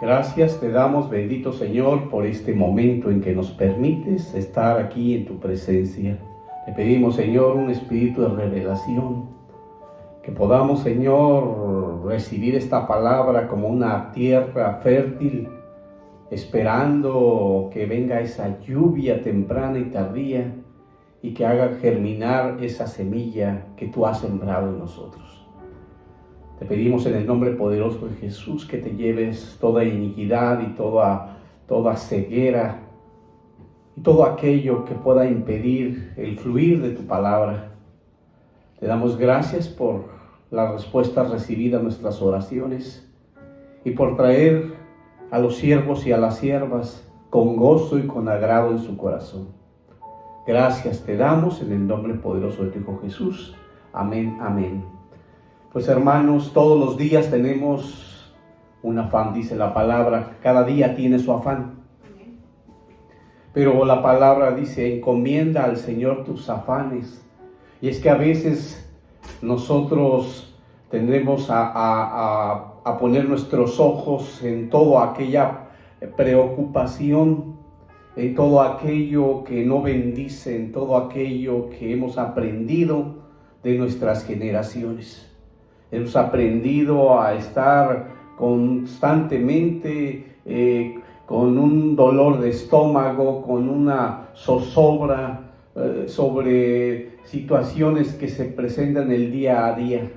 Gracias te damos, bendito Señor, por este momento en que nos permites estar aquí en tu presencia. Te pedimos, Señor, un espíritu de revelación, que podamos, Señor, recibir esta palabra como una tierra fértil, esperando que venga esa lluvia temprana y tardía y que haga germinar esa semilla que tú has sembrado en nosotros. Te pedimos en el nombre poderoso de Jesús que te lleves toda iniquidad y toda ceguera y todo aquello que pueda impedir el fluir de tu palabra. Te damos gracias por las respuestas recibidas a nuestras oraciones y por traer a los siervos y a las siervas con gozo y con agrado en su corazón. Gracias te damos en el nombre poderoso de tu Hijo Jesús. Amén, amén. Pues hermanos, todos los días tenemos un afán, dice la palabra, cada día tiene su afán. Pero la palabra dice, encomienda al Señor tus afanes. Y es que a veces nosotros tendremos a poner nuestros ojos en toda aquella preocupación, en todo aquello que no bendice, en todo aquello que hemos aprendido de nuestras generaciones. Hemos aprendido a estar constantemente con un dolor de estómago, con una zozobra sobre situaciones que se presentan el día a día.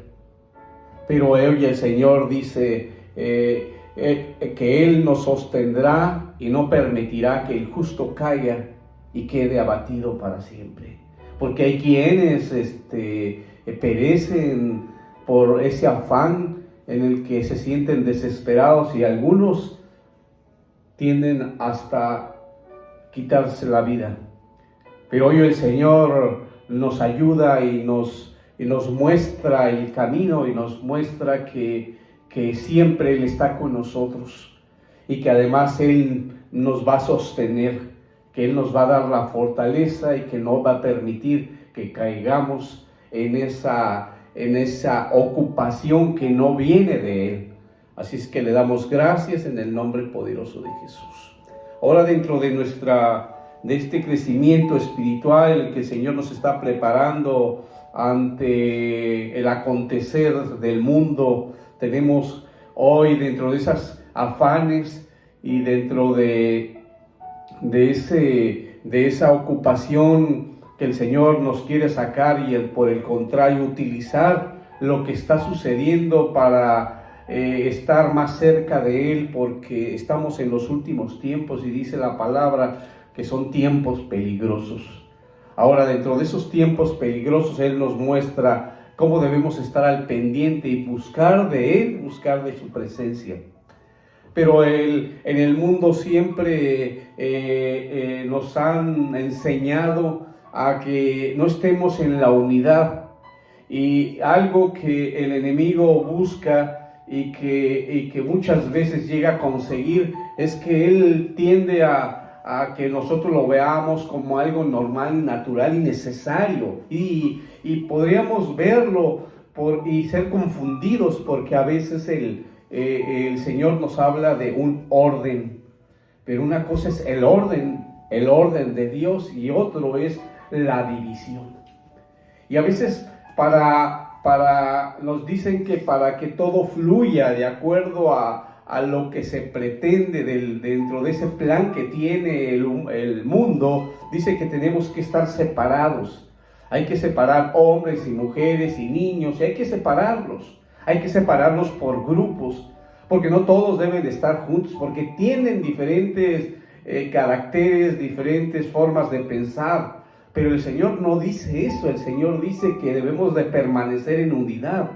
Pero hoy el Señor dice que Él nos sostendrá y no permitirá que el justo caiga y quede abatido para siempre. Porque hay quienes perecen por ese afán en el que se sienten desesperados y algunos tienden hasta quitarse la vida. Pero hoy el Señor nos ayuda y nos muestra el camino y nos muestra que siempre Él está con nosotros y que además Él nos va a sostener, que Él nos va a dar la fortaleza y que no va a permitir que caigamos en esa ocupación que no viene de Él. Así es que le damos gracias en el nombre poderoso de Jesús. Ahora, dentro de este crecimiento espiritual, el que el Señor nos está preparando ante el acontecer del mundo, tenemos hoy dentro de esas afanes y dentro de esa ocupación que el Señor nos quiere sacar y por el contrario utilizar lo que está sucediendo para estar más cerca de Él, porque estamos en los últimos tiempos y dice la palabra que son tiempos peligrosos. Ahora, dentro de esos tiempos peligrosos, Él nos muestra cómo debemos estar al pendiente y buscar de Él, buscar de su presencia. Pero en el mundo siempre nos han enseñado a que no estemos en la unidad, y algo que el enemigo busca y que muchas veces llega a conseguir es que él tiende a que nosotros lo veamos como algo normal, natural y necesario, y podríamos verlo y ser confundidos, porque a veces el Señor nos habla de un orden, pero una cosa es el orden de Dios y otro es la división. Y a veces nos dicen que para que todo fluya de acuerdo a lo que se pretende dentro de ese plan que tiene el mundo, dice que tenemos que estar separados. Hay que separar hombres y mujeres y niños, y hay que separarlos por grupos, porque no todos deben estar juntos, porque tienen diferentes caracteres, diferentes formas de pensar. Pero el Señor no dice eso, el Señor dice que debemos de permanecer en unidad.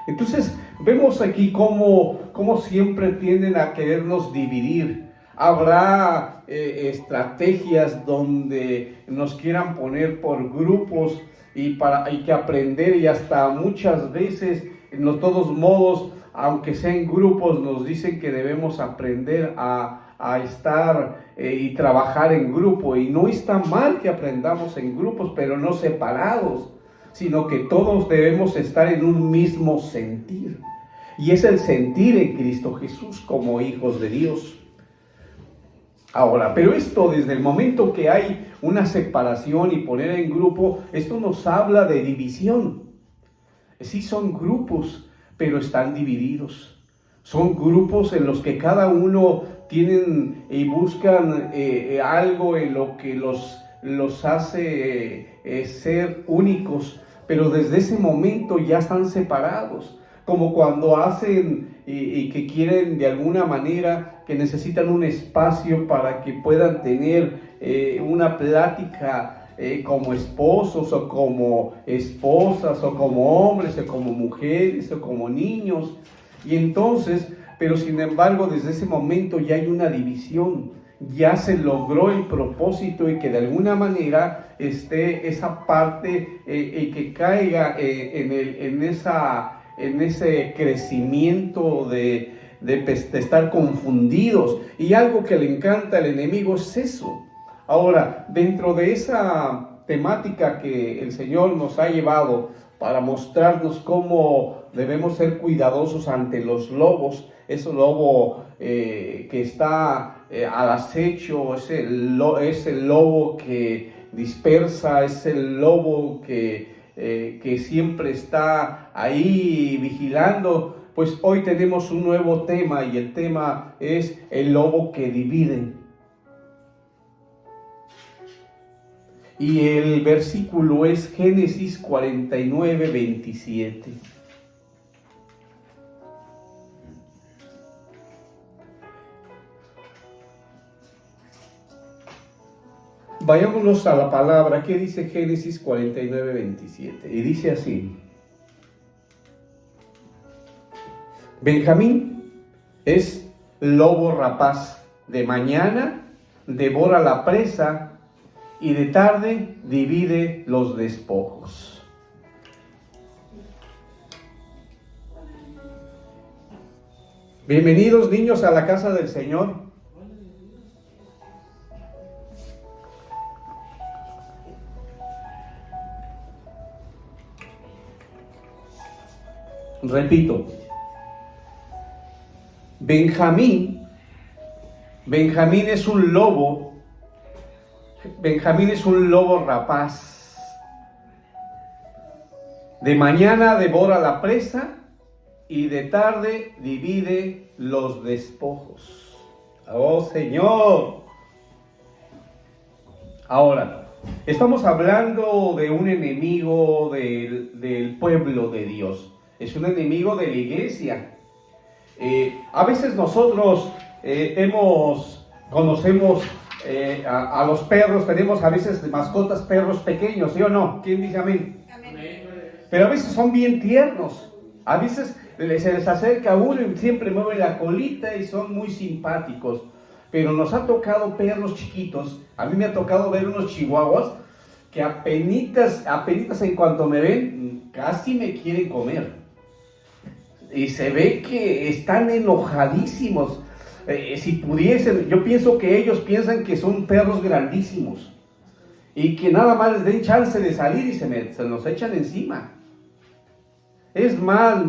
Entonces vemos aquí cómo siempre tienden a querernos dividir. Habrá estrategias donde nos quieran poner por grupos hay que aprender, y hasta muchas veces, de todos modos, aunque sean grupos, nos dicen que debemos aprender a estar y trabajar en grupo. Y no está mal que aprendamos en grupos, pero no separados, sino que todos debemos estar en un mismo sentir. y es el sentir en Cristo Jesús como hijos de Dios. Ahora, pero esto desde el momento que hay una separación y poner en grupo, esto nos habla de división. Sí son grupos, pero están divididos. Son grupos en los que cada uno tienen y buscan algo en lo que los hace ser únicos, pero desde ese momento ya están separados, como cuando hacen y que quieren de alguna manera, que necesitan un espacio para que puedan tener una plática como esposos o como esposas o como hombres o como mujeres o como niños. Y entonces, pero sin embargo, desde ese momento ya hay una división, ya se logró el propósito y que de alguna manera esté esa parte que caiga en ese crecimiento de estar confundidos. Y algo que le encanta al enemigo es eso. Ahora, dentro de esa temática que el Señor nos ha llevado para mostrarnos cómo debemos ser cuidadosos ante los lobos, ese lobo que está al acecho, es el lobo que dispersa, es el lobo que siempre está ahí vigilando. Pues hoy tenemos un nuevo tema y el tema es el lobo que divide. Y el versículo es Génesis 49, 27. Vayámonos a la palabra. ¿Qué dice Génesis 49, 27? Y dice así: Benjamín es lobo rapaz, de mañana devora la presa y de tarde divide los despojos. Bienvenidos, niños, a la casa del Señor. Repito, Benjamín es un lobo. Benjamín es un lobo rapaz. De mañana devora la presa y de tarde divide los despojos. ¡Oh, Señor! Ahora, estamos hablando de un enemigo del pueblo de Dios. Es un enemigo de la iglesia. A veces nosotros conocemos a los perros, tenemos a veces de mascotas perros pequeños, ¿sí o no? ¿Quién dice amén? Amén. Pero a veces son bien tiernos, a veces se les acerca a uno y siempre mueven la colita y son muy simpáticos, pero nos ha tocado perros chiquitos. A mí me ha tocado ver unos chihuahuas que apenitas en cuanto me ven, casi me quieren comer, y se ve que están enojadísimos. Si pudiesen, yo pienso que ellos piensan que son perros grandísimos y que nada más les den chance de salir y se nos echan encima. Es más,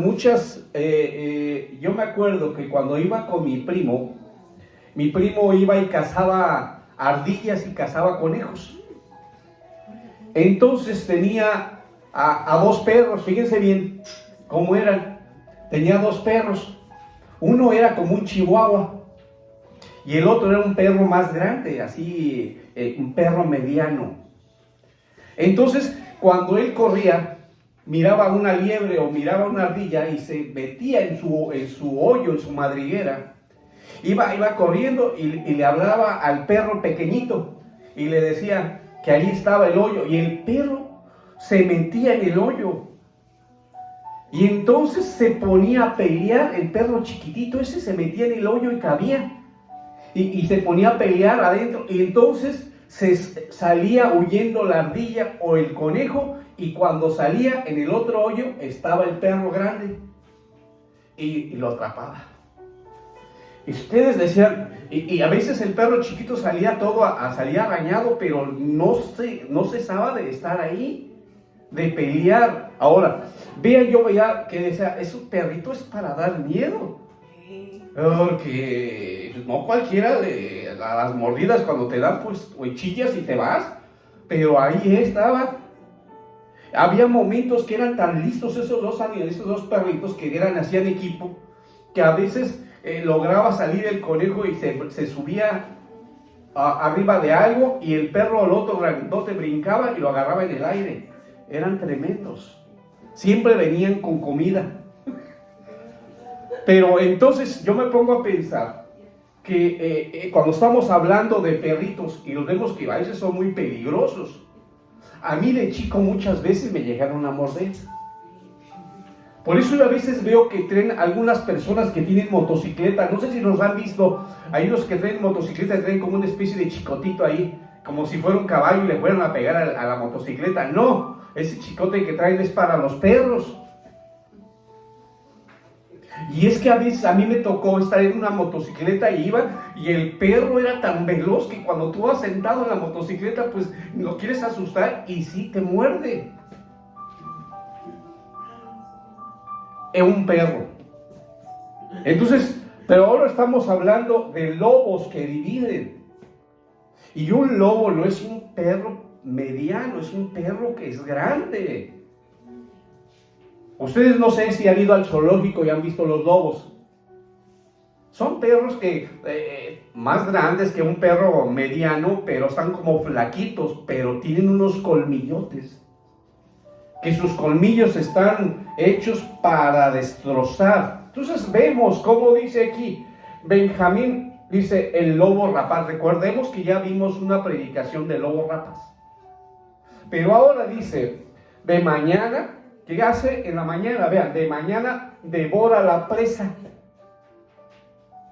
yo me acuerdo que cuando iba con mi primo iba y cazaba ardillas y cazaba conejos. Entonces tenía a dos perros, fíjense bien cómo eran. Tenía dos perros, uno era como un chihuahua y el otro era un perro más grande, así, un perro mediano. Entonces, cuando él corría, miraba una liebre o miraba una ardilla y se metía en su hoyo, en su madriguera, iba corriendo y le hablaba al perro pequeñito y le decía que ahí estaba el hoyo, y el perro se metía en el hoyo. Y entonces se ponía a pelear, el perro chiquitito ese se metía en el hoyo y cabía. Y se ponía a pelear adentro, y entonces se salía huyendo la ardilla o el conejo, y cuando salía en el otro hoyo estaba el perro grande y lo atrapaba. Y ustedes decían, y a veces el perro chiquito salía salía arañado, pero no cesaba de estar ahí. de pelear. Ahora, yo veía que decía, ese perrito es para dar miedo. Porque no cualquiera a las mordidas cuando te dan, pues, o chillas y te vas. Pero ahí estaba. Había momentos que eran tan listos esos dos perritos que hacían equipo, que a veces lograba salir el conejo y se subía arriba de algo, y el perro al otro grandote brincaba y lo agarraba en el aire. Eran tremendos. Siempre venían con comida. Pero entonces yo me pongo a pensar que cuando estamos hablando de perritos y los vemos que a veces son muy peligrosos, a mí de chico muchas veces me llegaron a morder. Por eso yo a veces veo que traen algunas personas que tienen motocicleta, no sé si los han visto, hay unos que traen motocicleta y traen como una especie de chicotito ahí, como si fuera un caballo y le fueran a pegar a la motocicleta. No, ese chicote que traen es para los perros. Y es que a veces a mí me tocó estar en una motocicleta y el perro era tan veloz que cuando tú vas sentado en la motocicleta, pues lo quieres asustar y sí te muerde. Es un perro. Entonces, pero ahora estamos hablando de lobos que dividen. Y un lobo no es un perro mediano, es un perro que es grande. Ustedes no sé si han ido al zoológico y han visto los lobos. Son perros que más grandes que un perro mediano, pero están como flaquitos, pero tienen unos colmillotes. Que sus colmillos están hechos para destrozar. Entonces vemos cómo dice aquí, Benjamín dice el lobo rapaz. Recordemos que ya vimos una predicación de lobo rapaz. Pero ahora dice, de mañana, ¿qué hace en la mañana? Vean, de mañana devora la presa.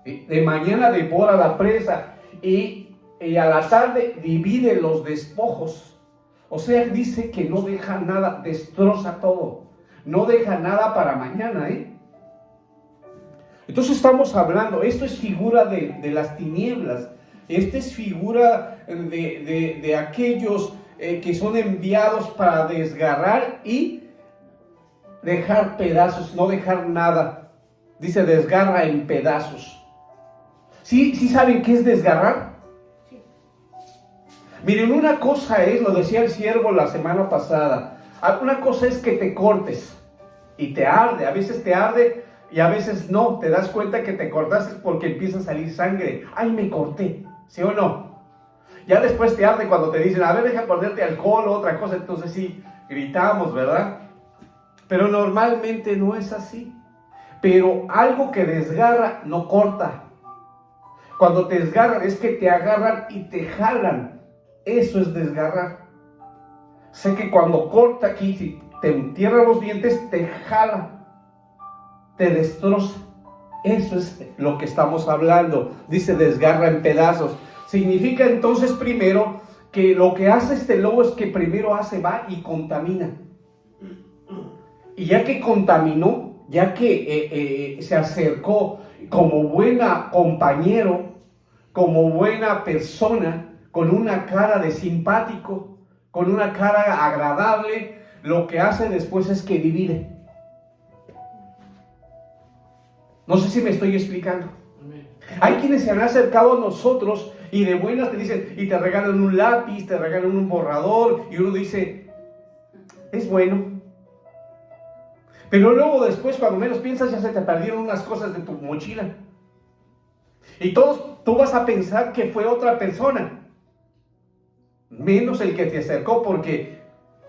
De mañana devora la presa y a la tarde divide los despojos. O sea, dice que no deja nada, destroza todo. No deja nada para mañana, Entonces estamos hablando, esto es figura de las tinieblas. Esta es figura de aquellos que son enviados para desgarrar y dejar pedazos, no dejar nada. Dice, desgarra en pedazos. ¿Sí saben qué es desgarrar? Miren, una cosa es, lo decía el siervo la semana pasada, una cosa es que te cortes y te arde, a veces te arde y a veces no, te das cuenta que te cortaste porque empieza a salir sangre. ¡Ay, me corté! ¿Sí o no? Ya después te arde cuando te dicen, a ver, deja ponerte alcohol o otra cosa, entonces sí, gritamos, ¿verdad? Pero normalmente no es así. Pero algo que desgarra no corta. Cuando te desgarran es que te agarran y te jalan. Eso es desgarrar. Sé que cuando corta aquí, si te entierra los dientes, te jala, te destroza. Eso es lo que estamos hablando. Dice desgarra en pedazos. Significa entonces primero que lo que hace este lobo es que primero va y contamina. Y ya que contaminó, ya que se acercó como buena compañero, como buena persona, con una cara de simpático, con una cara agradable, lo que hace después es que divide. No sé si me estoy explicando. Hay quienes se han acercado a nosotros y de buenas te dicen, y te regalan un lápiz, te regalan un borrador, y uno dice, es bueno. Pero luego después, cuando menos piensas, ya se te perdieron unas cosas de tu mochila. Y tú vas a pensar que fue otra persona. Menos el que te acercó, porque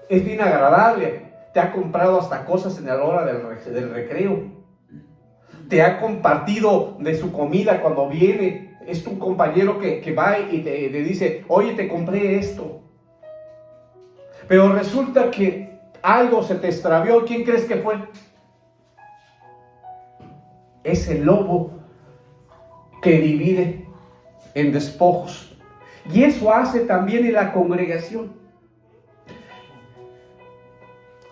es bien agradable. Te ha comprado hasta cosas en la hora del recreo. Te ha compartido de su comida cuando viene. Es tu compañero que va y te dice, oye, te compré esto. Pero resulta que algo se te extravió. ¿Quién crees que fue? Es el lobo que divide en despojos. Y eso hace también en la congregación.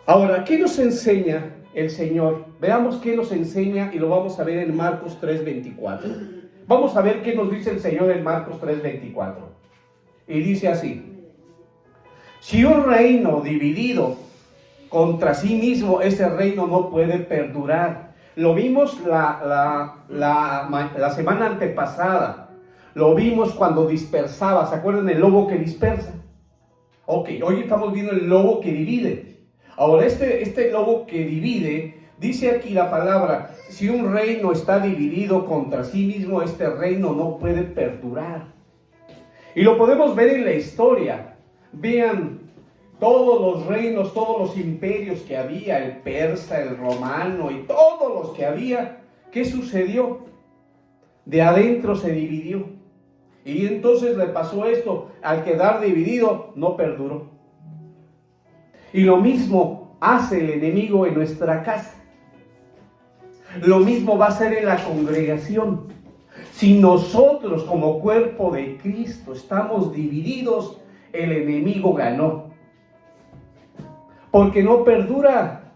Ahora, ¿qué nos enseña el Señor? Veamos qué nos enseña y lo vamos a ver en Marcos 3:24. Vamos a ver qué nos dice el Señor en Marcos 3:24. Y dice así: si un reino dividido contra sí mismo, ese reino no puede perdurar. Lo vimos la semana antepasada. Lo vimos cuando dispersaba. ¿Se acuerdan del lobo que dispersa? Ok, hoy estamos viendo el lobo que divide. Ahora, este lobo que divide, dice aquí la palabra, si un reino está dividido contra sí mismo, este reino no puede perdurar. Y lo podemos ver en la historia. Vean todos los reinos, todos los imperios que había, el persa, el romano y todos los que había. ¿Qué sucedió? De adentro se dividió. Y entonces le pasó esto, al quedar dividido no perduró. Y lo mismo hace el enemigo en nuestra casa. Lo mismo va a hacer en la congregación. Si nosotros como cuerpo de Cristo estamos divididos, el enemigo ganó. Porque no perdura.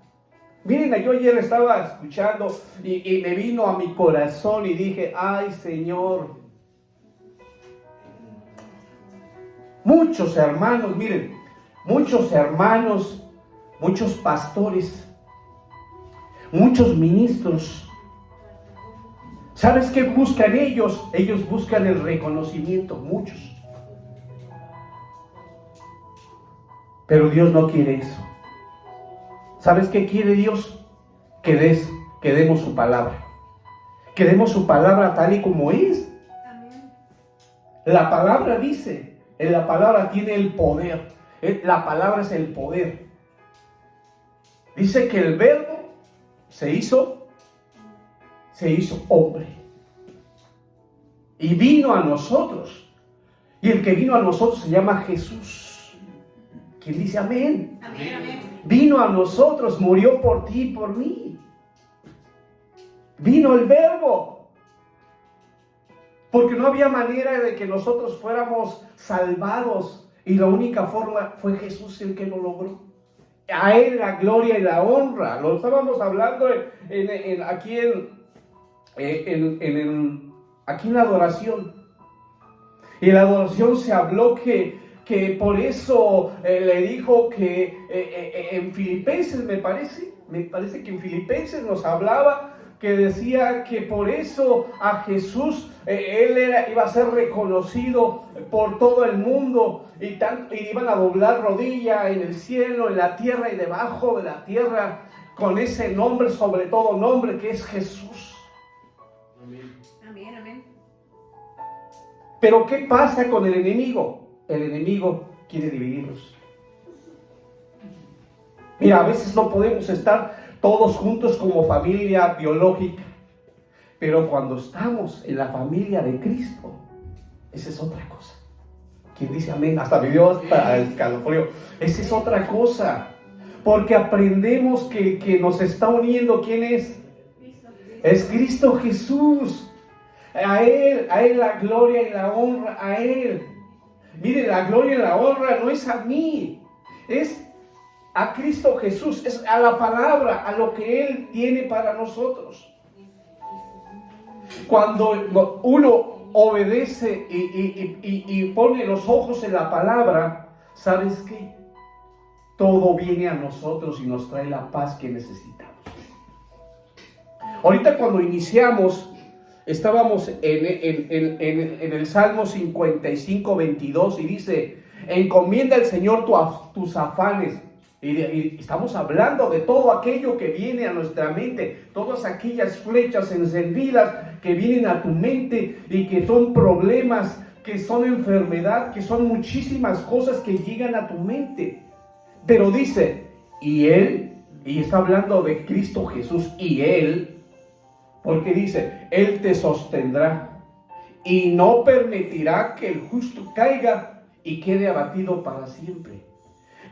Miren, yo ayer estaba escuchando y me vino a mi corazón y dije, ay Señor, muchos hermanos, miren, muchos hermanos, muchos pastores, muchos ministros, ¿sabes qué buscan ellos? Ellos buscan el reconocimiento, muchos. Pero Dios no quiere eso. ¿Sabes qué quiere Dios? Que demos su palabra. Que demos su palabra tal y como es. Amén. La palabra dice, la palabra tiene el poder. La palabra es el poder. Dice que el verbo se hizo hombre. Y vino a nosotros. Y el que vino a nosotros se llama Jesús. ¿Quién dice amén? Amén, amén. Vino a nosotros, murió por ti y por mí. Vino el verbo. Porque no había manera de que nosotros fuéramos salvados. Y la única forma fue Jesús el que lo logró. A Él la gloria y la honra. Lo estábamos hablando aquí en la adoración. Y en la adoración se habló que por eso le dijo que en Filipenses me parece que en Filipenses nos hablaba, que decía que por eso a Jesús él iba a ser reconocido por todo el mundo y iban a doblar rodilla en el cielo, en la tierra y debajo de la tierra, con ese nombre, sobre todo nombre, que es Jesús. Amén. Amén, amén. Pero ¿qué pasa con el enemigo? El enemigo quiere dividirnos. Mira, a veces no podemos estar todos juntos como familia biológica, pero cuando estamos en la familia de Cristo, esa es otra cosa. ¿Quién dice amén? Hasta me dio hasta el escalofrío. Esa es otra cosa, porque aprendemos que el que nos está uniendo, ¿quién es? Es Cristo Jesús. A Él la gloria y la honra, a Él. Mire, la gloria y la honra no es a mí, es a Cristo Jesús, es a la palabra, a lo que Él tiene para nosotros. Cuando uno obedece y pone los ojos en la palabra, ¿sabes qué? Todo viene a nosotros y nos trae la paz que necesitamos. Ahorita cuando iniciamos, estábamos en el Salmo 55, 22 y dice, encomienda al Señor tus afanes. Y estamos hablando de todo aquello que viene a nuestra mente, todas aquellas flechas encendidas que vienen a tu mente y que son problemas, que son enfermedad, que son muchísimas cosas que llegan a tu mente. Pero dice, y Él, y está hablando de Cristo Jesús, y Él, porque dice, Él te sostendrá y no permitirá que el justo caiga y quede abatido para siempre.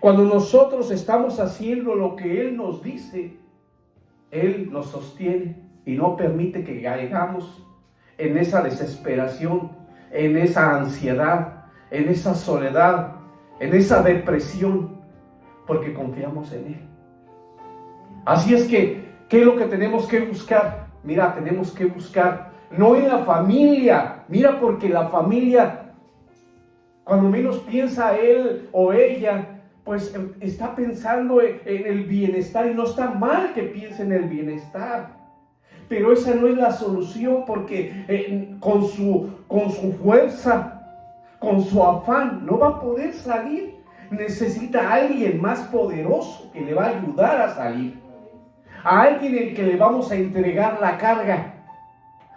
Cuando nosotros estamos haciendo lo que Él nos dice, Él nos sostiene y no permite que caigamos en esa desesperación, en esa ansiedad, en esa soledad, en esa depresión, porque confiamos en Él. Así es que, ¿qué es lo que tenemos que buscar? Mira, tenemos que buscar, no en la familia, mira, porque la familia, cuando menos piensa él o ella, pues está pensando en el bienestar, y no está mal que piense en el bienestar, pero esa no es la solución, porque con su fuerza, con su afán, no va a poder salir. Necesita a alguien más poderoso que le va a ayudar a salir, a alguien el que le vamos a entregar la carga,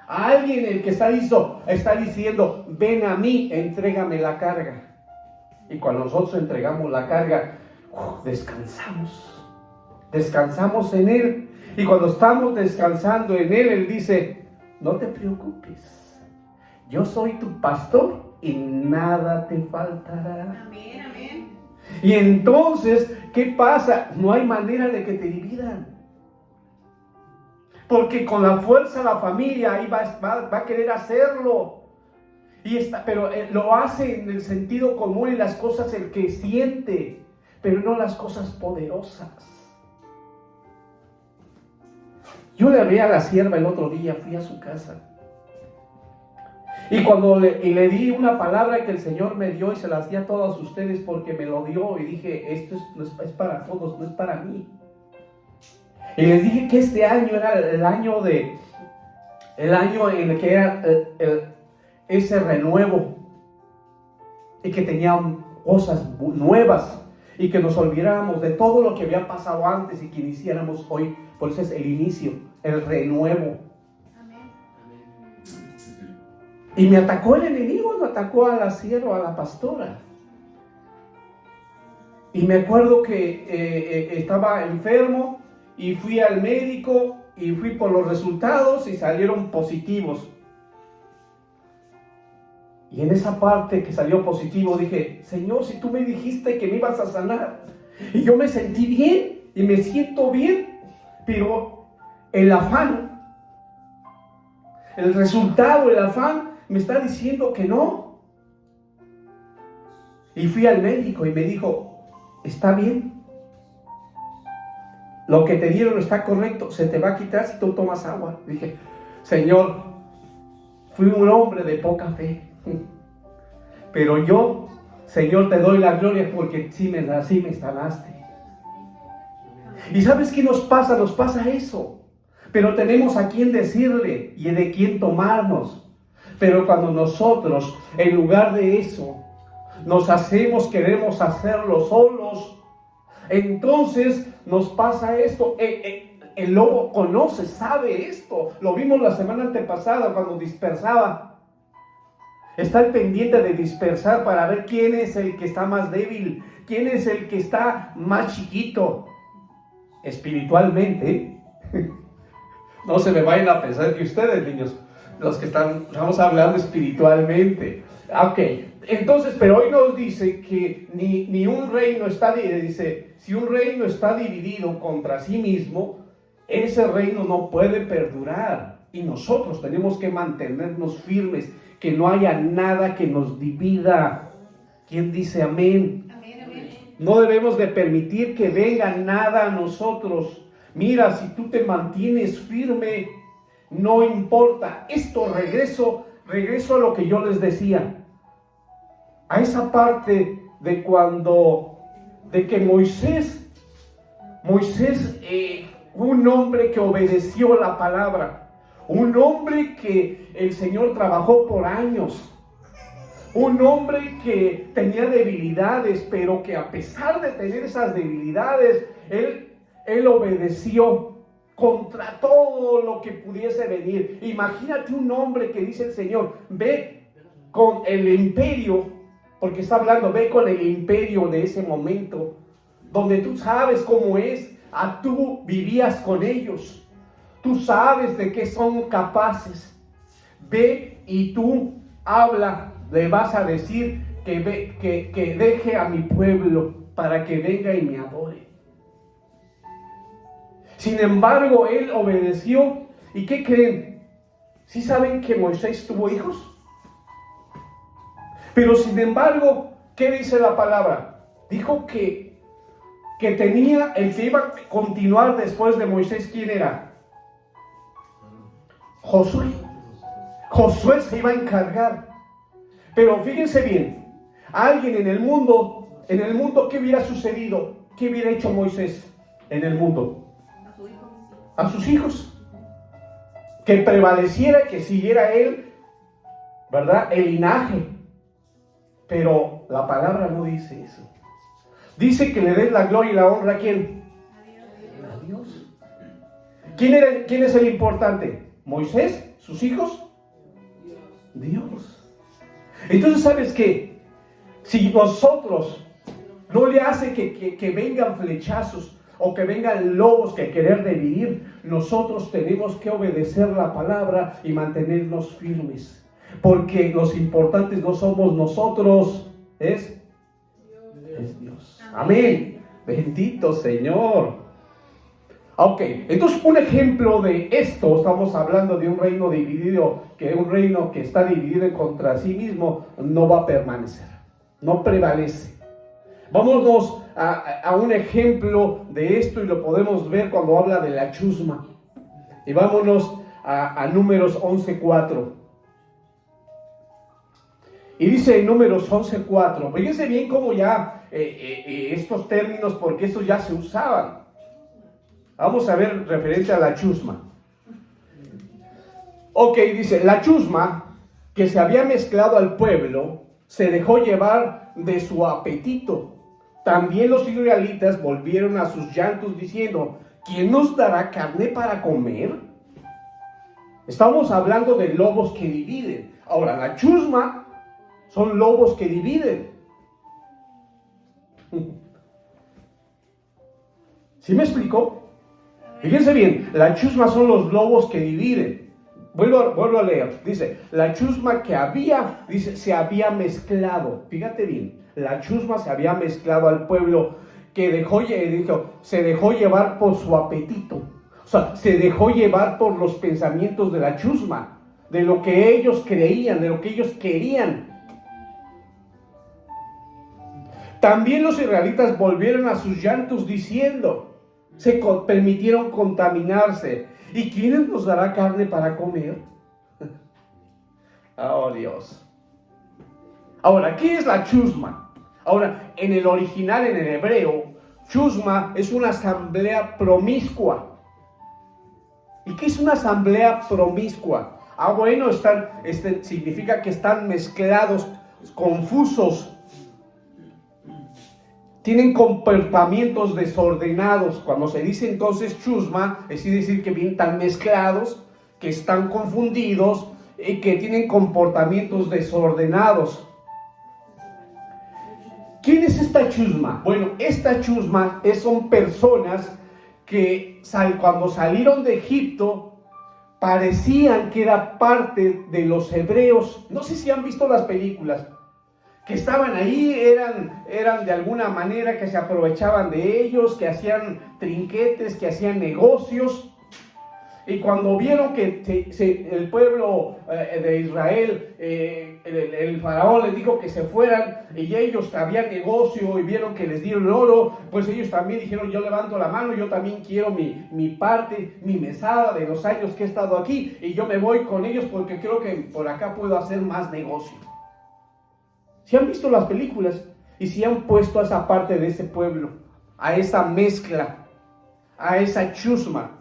a alguien el que está diciendo, ven a mí, entrégame la carga. Y cuando nosotros entregamos la carga, descansamos en Él. Y cuando estamos descansando en Él, Él dice, no te preocupes, yo soy tu pastor y nada te faltará. Amén, amén. Y entonces, ¿qué pasa? No hay manera de que te dividan. Porque con la fuerza la familia ahí va a querer hacerlo. Pero lo hace en el sentido común y las cosas el que siente, pero no las cosas poderosas. Yo le hablé a la sierva el otro día, fui a su casa. Y cuando le di una palabra que el Señor me dio, y se las di a todos ustedes porque me lo dio, y dije, esto es para todos, no es para mí. Y les dije que este año era el año en el que era ese renuevo, y que tenían cosas nuevas, y que nos olvidáramos de todo lo que había pasado antes y que iniciáramos hoy. Por eso es el inicio, el renuevo. Amén. Y me atacó el enemigo, me atacó a la sierva, a la pastora. Y me acuerdo que estaba enfermo y fui al médico y fui por los resultados y salieron positivos. Y en esa parte que salió positivo dije, Señor, si tú me dijiste que me ibas a sanar, y yo me sentí bien y me siento bien, pero el afán, el resultado, el afán me está diciendo que no. Y fui al médico y me dijo, está bien, lo que te dieron está correcto, se te va a quitar si tú tomas agua. Dije, Señor, fui un hombre de poca fe, pero yo, Señor, te doy la gloria porque sí me sanaste. ¿Y sabes qué nos pasa? Nos pasa eso, pero tenemos a quién decirle y de quién tomarnos. Pero cuando nosotros, en lugar de eso, queremos hacerlo solos, entonces nos pasa esto. El lobo conoce, sabe esto. Lo vimos la semana antepasada cuando dispersaba. Está al pendiente de dispersar para ver quién es el que está más débil, quién es el que está más chiquito espiritualmente. No se me vayan a pensar que ustedes, niños, los que estamos hablando espiritualmente. Ok, entonces, pero hoy nos dice que ni un reino está dividido. Dice, si un reino está dividido contra sí mismo, ese reino no puede perdurar. Y nosotros tenemos que mantenernos firmes, que no haya nada que nos divida. ¿Quién dice amén? Amén, amén. No debemos de permitir que venga nada a nosotros. Mira, si tú te mantienes firme, no importa. Regreso a lo que yo les decía. A esa parte de que Moisés, un hombre que obedeció la palabra, un hombre que el Señor trabajó por años, un hombre que tenía debilidades, pero que a pesar de tener esas debilidades, él obedeció contra todo lo que pudiese venir. Imagínate un hombre que dice el Señor, ve con el imperio, porque está hablando, ve con el imperio de ese momento, donde tú sabes cómo es, tú vivías con ellos, tú sabes de qué son capaces. Ve y tú habla, le vas a decir que deje a mi pueblo para que venga y me adore. Sin embargo, él obedeció. ¿Y qué creen? ¿Sí saben que Moisés tuvo hijos? Pero sin embargo, ¿qué dice la palabra? Dijo que tenía el que iba a continuar después de Moisés. ¿Quién era? Josué. Josué se iba a encargar. Pero fíjense bien, alguien en el mundo En el mundo, ¿qué hubiera sucedido? ¿Qué hubiera hecho Moisés en el mundo? A sus hijos. Que prevaleciera, que siguiera él, ¿verdad? El linaje. Pero la palabra no dice eso. Dice que le des la gloria y la honra a ¿quién? A Dios. ¿Quién es el importante? ¿Moisés? ¿Sus hijos? Dios. Entonces, ¿sabes qué? Si nosotros no le hace que vengan flechazos o que vengan lobos que querer dividir, nosotros tenemos que obedecer la palabra y mantenernos firmes. Porque los importantes no somos nosotros, es Dios. Amén. Bendito Señor. Ok, entonces un ejemplo de esto, estamos hablando de un reino dividido, que un reino que está dividido contra sí mismo no va a permanecer, no prevalece. Vámonos a un ejemplo de esto y lo podemos ver cuando habla de la chusma. Y vámonos a Números 11:4. Y dice en Números 11:4, fíjense bien cómo ya estos términos, porque estos ya se usaban. Vamos a ver referente a la chusma. Ok, dice, la chusma que se había mezclado al pueblo se dejó llevar de su apetito. También los israelitas volvieron a sus llantos diciendo, ¿quién nos dará carne para comer? Estamos hablando de lobos que dividen. Ahora, la chusma son lobos que dividen. ¿Sí me explico? Fíjense bien, la chusma son los lobos que dividen. Vuelvo a leer. Dice, la chusma que había, dice, se había mezclado. Fíjate bien, la chusma se había mezclado al pueblo que se dejó llevar por su apetito. O sea, se dejó llevar por los pensamientos de la chusma, de lo que ellos creían, de lo que ellos querían. También los israelitas volvieron a sus llantos diciendo, se permitieron contaminarse. ¿Y quién nos dará carne para comer? Oh Dios. Ahora, ¿qué es la chusma? Ahora, en el original, en el hebreo, chusma es una asamblea promiscua. ¿Y qué es una asamblea promiscua? Bueno, significa que están mezclados, confusos. Tienen comportamientos desordenados. Cuando se dice entonces chusma, es decir que vienen tan mezclados, que están confundidos y que tienen comportamientos desordenados. ¿Quién es esta chusma? Bueno, esta chusma son personas que cuando salieron de Egipto parecían que era parte de los hebreos. No sé si han visto las películas. Que estaban ahí, eran de alguna manera que se aprovechaban de ellos, que hacían trinquetes, que hacían negocios. Y cuando vieron que el pueblo de Israel, el faraón les dijo que se fueran, y ellos habían negocio y vieron que les dieron oro, pues ellos también dijeron, yo levanto la mano, yo también quiero mi parte, mi mesada de los años que he estado aquí, y yo me voy con ellos porque creo que por acá puedo hacer más negocio. Si han visto las películas y si han puesto a esa parte de ese pueblo, a esa mezcla, a esa chusma,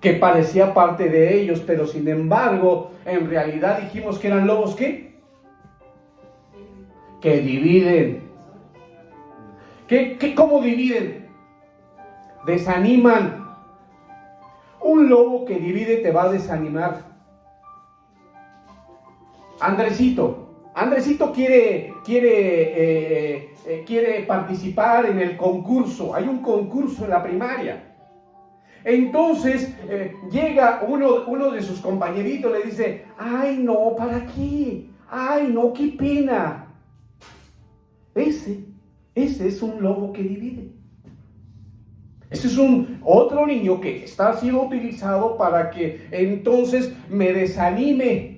que parecía parte de ellos, pero sin embargo, en realidad dijimos que eran lobos, ¿qué? Que dividen. ¿Cómo dividen? Desaniman. Un lobo que divide te va a desanimar. Andresito quiere participar en el concurso. Hay un concurso en la primaria. Entonces llega uno de sus compañeritos, le dice, ay no, ¿para qué? Ay no, qué pena. Ese es un lobo que divide. Ese es otro niño que está siendo utilizado para que entonces me desanime.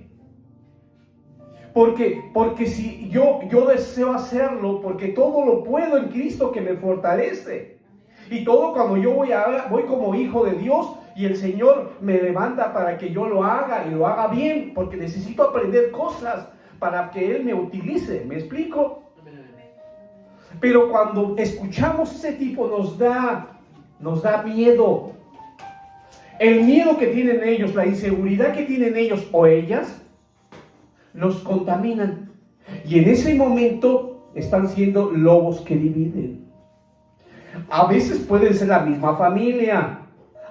Porque si yo deseo hacerlo, porque todo lo puedo en Cristo que me fortalece. Y todo cuando yo voy como hijo de Dios y el Señor me levanta para que yo lo haga y lo haga bien, porque necesito aprender cosas para que Él me utilice. ¿Me explico? Pero cuando escuchamos ese tipo nos da miedo. El miedo que tienen ellos, la inseguridad que tienen ellos o ellas, los contaminan. Y en ese momento están siendo lobos que dividen. A veces pueden ser la misma familia.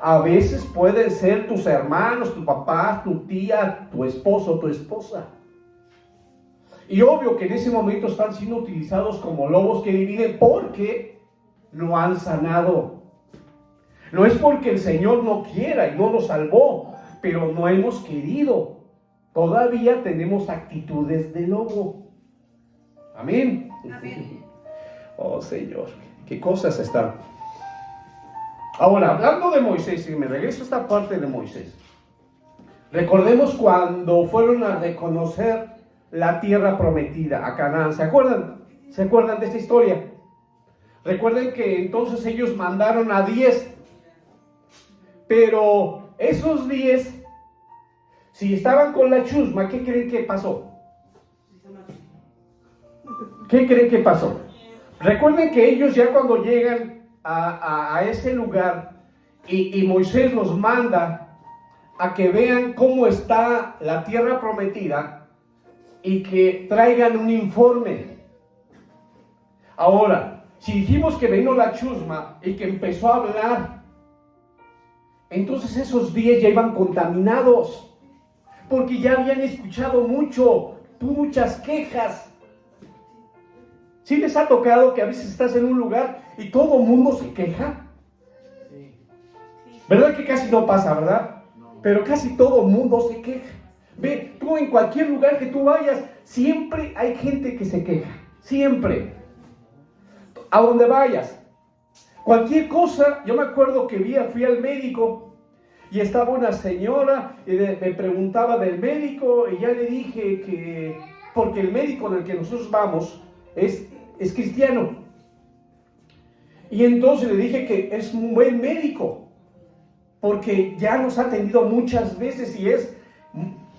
A veces pueden ser tus hermanos, tu papá, tu tía, tu esposo, tu esposa. Y obvio que en ese momento están siendo utilizados como lobos que dividen porque no han sanado. No es porque el Señor no quiera y no nos salvó, pero no hemos querido. Todavía tenemos actitudes de lobo. Amén. Amén. Oh Señor, qué cosas están. Ahora, hablando de Moisés, y me regreso a esta parte de Moisés. Recordemos cuando fueron a reconocer la tierra prometida, a Canaán. ¿Se acuerdan? ¿Se acuerdan de esta historia? Recuerden que entonces ellos mandaron a 10. Pero esos 10, si estaban con la chusma, ¿qué creen que pasó? ¿Qué creen que pasó? Recuerden que ellos ya cuando llegan a ese lugar y Moisés los manda a que vean cómo está la tierra prometida y que traigan un informe. Ahora, si dijimos que vino la chusma y que empezó a hablar, entonces esos 10 ya iban contaminados, porque ya habían escuchado muchas quejas. ¿Sí les ha tocado que a veces estás en un lugar y todo el mundo se queja? ¿Verdad que casi no pasa, verdad? Pero casi todo el mundo se queja. Ve, tú en cualquier lugar que tú vayas, siempre hay gente que se queja. Siempre. A donde vayas. Cualquier cosa, yo me acuerdo que fui al médico y estaba una señora y me preguntaba del médico y ya le dije que, porque el médico en el que nosotros vamos es cristiano. Y entonces le dije que es un buen médico, porque ya nos ha atendido muchas veces y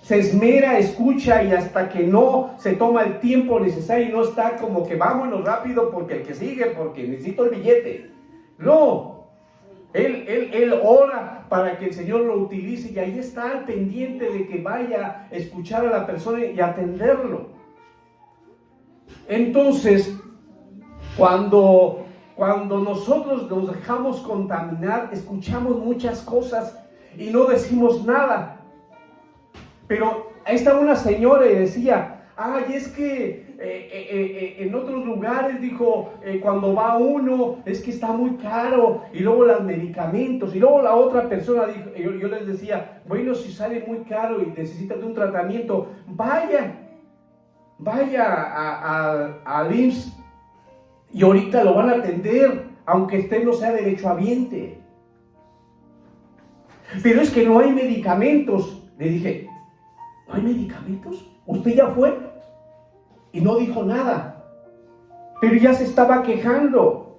se esmera, escucha y hasta que no se toma el tiempo necesario y no está como que vámonos rápido porque el que sigue, porque necesito el billete. No, él ora para que el Señor lo utilice y ahí está al pendiente de que vaya a escuchar a la persona y atenderlo. Entonces, cuando nosotros nos dejamos contaminar, escuchamos muchas cosas y no decimos nada. Pero ahí estaba una señora y decía, ay, es que en otros lugares, dijo, cuando va uno, es que está muy caro, y luego los medicamentos, y luego la otra persona dijo, yo les decía, bueno, si sale muy caro y necesita de un tratamiento, vaya al IMSS, y ahorita lo van a atender, aunque usted no sea derechohabiente. Pero es que no hay medicamentos. Le dije, ¿no hay medicamentos? ¿Usted ya fue? Y no dijo nada. Pero ya se estaba quejando.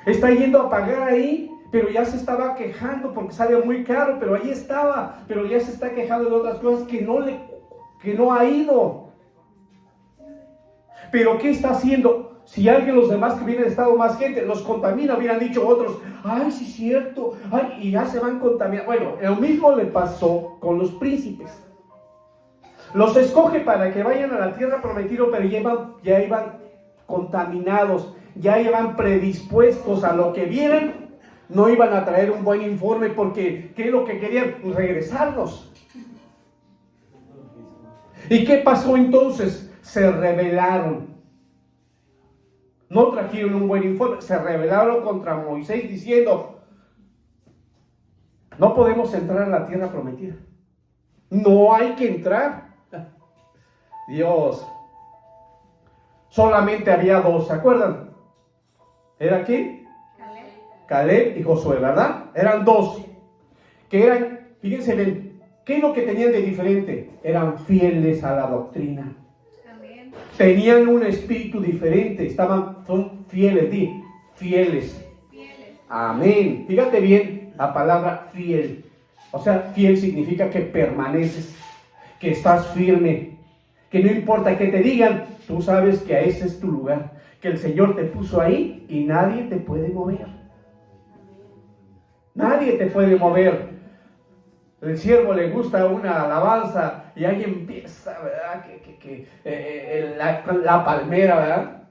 Está yendo a pagar ahí, pero ya se estaba quejando porque sale muy caro, pero ahí estaba. Pero ya se está quejando de otras cosas que no ha ido. Pero ¿qué está haciendo? Si alguien, los demás que hubieran estado más gente, los contamina, hubieran dicho otros, ay, sí es cierto, ay, y ya se van contaminando. Bueno, lo mismo le pasó con los príncipes. Los escoge para que vayan a la tierra prometida, pero ya iban contaminados, ya iban predispuestos a lo que vieran, no iban a traer un buen informe porque ¿qué es lo que querían? Regresarlos. ¿Y qué pasó entonces? Se rebelaron. No trajeron un buen informe, se rebelaron contra Moisés diciendo, no podemos entrar a la tierra prometida. No hay que entrar. Dios. Solamente había 2, ¿se acuerdan? ¿Era quién? Caleb y Josué, ¿verdad? Eran 2. Que eran, fíjense bien, ¿qué es lo que tenían de diferente? Eran fieles a la doctrina. Tenían un espíritu diferente, son fieles, fieles. Amén. Fíjate bien la palabra fiel. O sea, fiel significa que permaneces, que estás firme, que no importa qué te digan, tú sabes que ese es tu lugar, que el Señor te puso ahí y nadie te puede mover. Nadie te puede mover. El siervo le gusta una alabanza y ahí empieza, ¿verdad? La palmera, ¿verdad?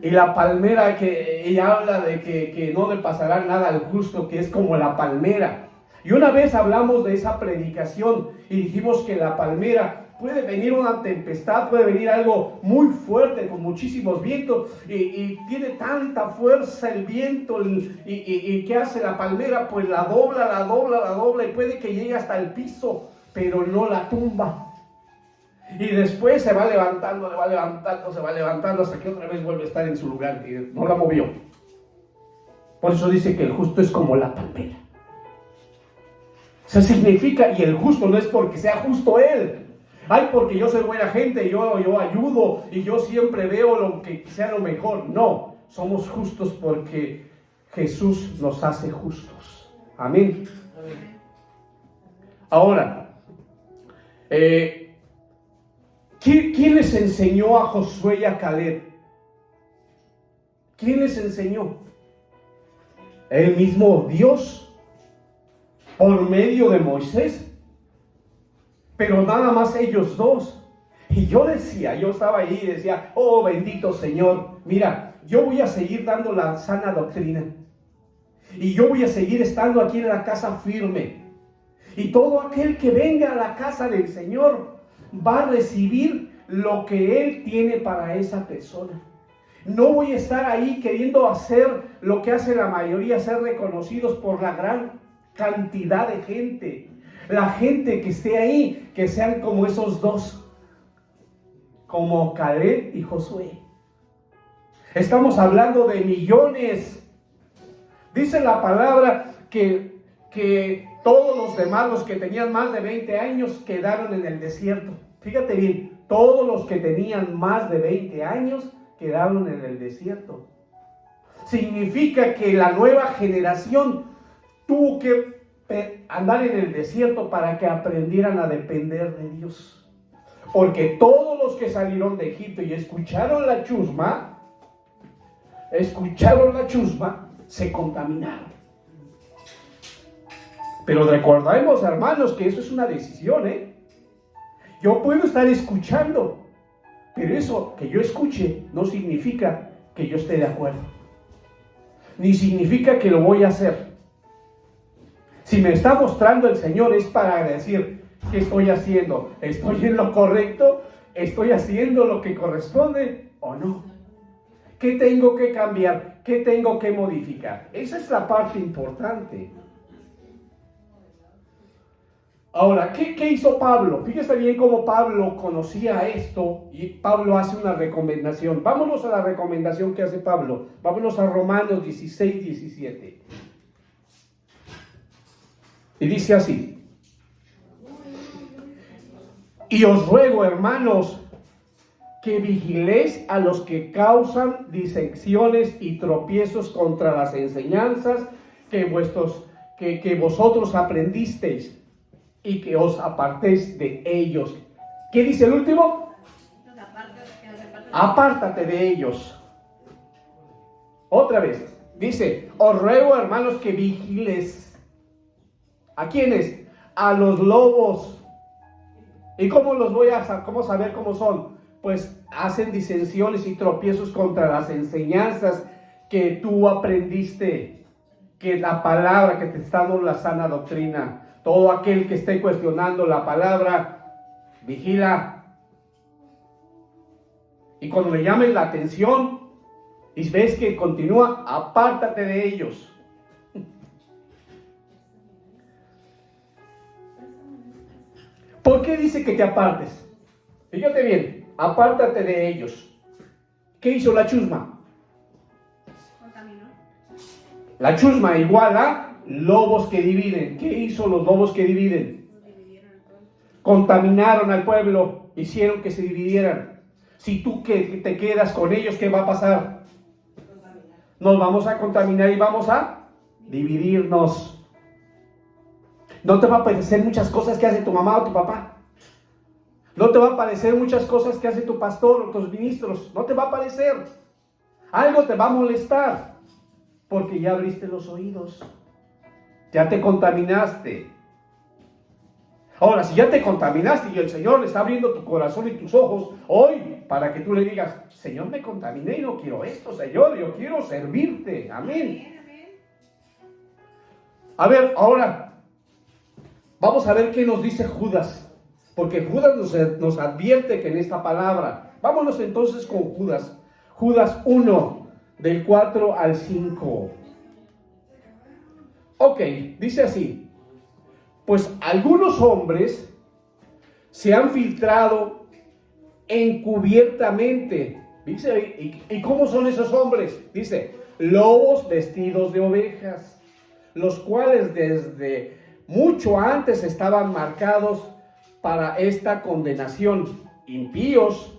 Y la palmera que ella habla de que no le pasará nada al justo, que es como la palmera. Y una vez hablamos de esa predicación y dijimos que la palmera puede venir una tempestad, puede venir algo muy fuerte con muchísimos vientos y tiene tanta fuerza el viento y ¿qué hace la palmera? Pues la dobla y puede que llegue hasta el piso, pero no la tumba. Y después se va levantando hasta que otra vez vuelve a estar en su lugar y no la movió. Por eso dice que el justo es como la palmera. Eso significa, y el justo no es porque sea justo él. Ay, porque yo soy buena gente, yo ayudo y yo siempre veo lo que sea lo mejor. No, somos justos porque Jesús nos hace justos. Amén. Ahora, ¿quién les enseñó a Josué y a Caleb? ¿Quién les enseñó? El mismo Dios, por medio de Moisés. Pero nada más ellos dos. Y yo estaba ahí y decía, oh bendito Señor, mira, yo voy a seguir dando la sana doctrina. Y yo voy a seguir estando aquí en la casa firme. Y todo aquel que venga a la casa del Señor va a recibir lo que Él tiene para esa persona. No voy a estar ahí queriendo hacer lo que hace la mayoría, ser reconocidos por la gran cantidad de gente. La gente que esté ahí, que sean como esos dos, como Caleb y Josué. Estamos hablando de millones. Dice la palabra que todos los demás, los que tenían más de 20 años, quedaron en el desierto. Fíjate bien, todos los que tenían más de 20 años quedaron en el desierto. Significa que la nueva generación tuvo que andar en el desierto para que aprendieran a depender de Dios. Porque todos los que salieron de Egipto y escucharon la chusma, se contaminaron. Pero recordemos, hermanos, que eso es una decisión, Yo puedo estar escuchando, pero eso que yo escuche no significa que yo esté de acuerdo. Ni significa que lo voy a hacer. Si me está mostrando el Señor es para decir, ¿qué estoy haciendo? ¿Estoy en lo correcto? ¿Estoy haciendo lo que corresponde o no? ¿Qué tengo que cambiar? ¿Qué tengo que modificar? Esa es la parte importante. Ahora, ¿qué hizo Pablo? Fíjese bien cómo Pablo conocía esto y Pablo hace una recomendación. Vámonos a la recomendación que hace Pablo. Vámonos a Romanos 16, 17. Y dice así: y os ruego, hermanos, que vigiléis a los que causan disensiones y tropiezos contra las enseñanzas que vosotros aprendisteis, y que os apartéis de ellos. ¿Qué dice el último? Apártate de ellos. Otra vez, dice, os ruego, hermanos, que vigiles. ¿A quiénes? A los lobos. ¿Y cómo cómo saber cómo son? Pues hacen disensiones y tropiezos contra las enseñanzas que tú aprendiste, que la palabra que te está dando la sana doctrina. Todo aquel que esté cuestionando la palabra, vigila. Y cuando le llamen la atención y ves que continúa, apártate de ellos. ¿Por qué dice que te apartes? Fíjate bien, apártate de ellos. ¿Qué hizo la chusma? Contaminó. La chusma igual a lobos que dividen. ¿Qué hizo los lobos que dividen? Contaminaron al pueblo, hicieron que se dividieran. Si tú que te quedas con ellos, ¿qué va a pasar? Nos vamos a contaminar y vamos a dividirnos. No te va a parecer muchas cosas que hace tu mamá o tu papá. No te va a parecer muchas cosas que hace tu pastor o tus ministros. No te va a parecer. Algo te va a molestar. Porque ya abriste los oídos. Ya te contaminaste. Ahora, si ya te contaminaste y el Señor está abriendo tu corazón y tus ojos hoy para que tú le digas, Señor, me contaminé y no quiero esto, Señor, yo quiero servirte. Amén. A ver, ahora, vamos a ver qué nos dice Judas. Porque Judas nos advierte que en esta palabra, vámonos entonces con Judas. Judas 1, del 4 al 5. Ok, dice así. Pues algunos hombres se han filtrado encubiertamente. Dice, ¿y cómo son esos hombres? Dice, lobos vestidos de ovejas, los cuales desde mucho antes estaban marcados para esta condenación. Impíos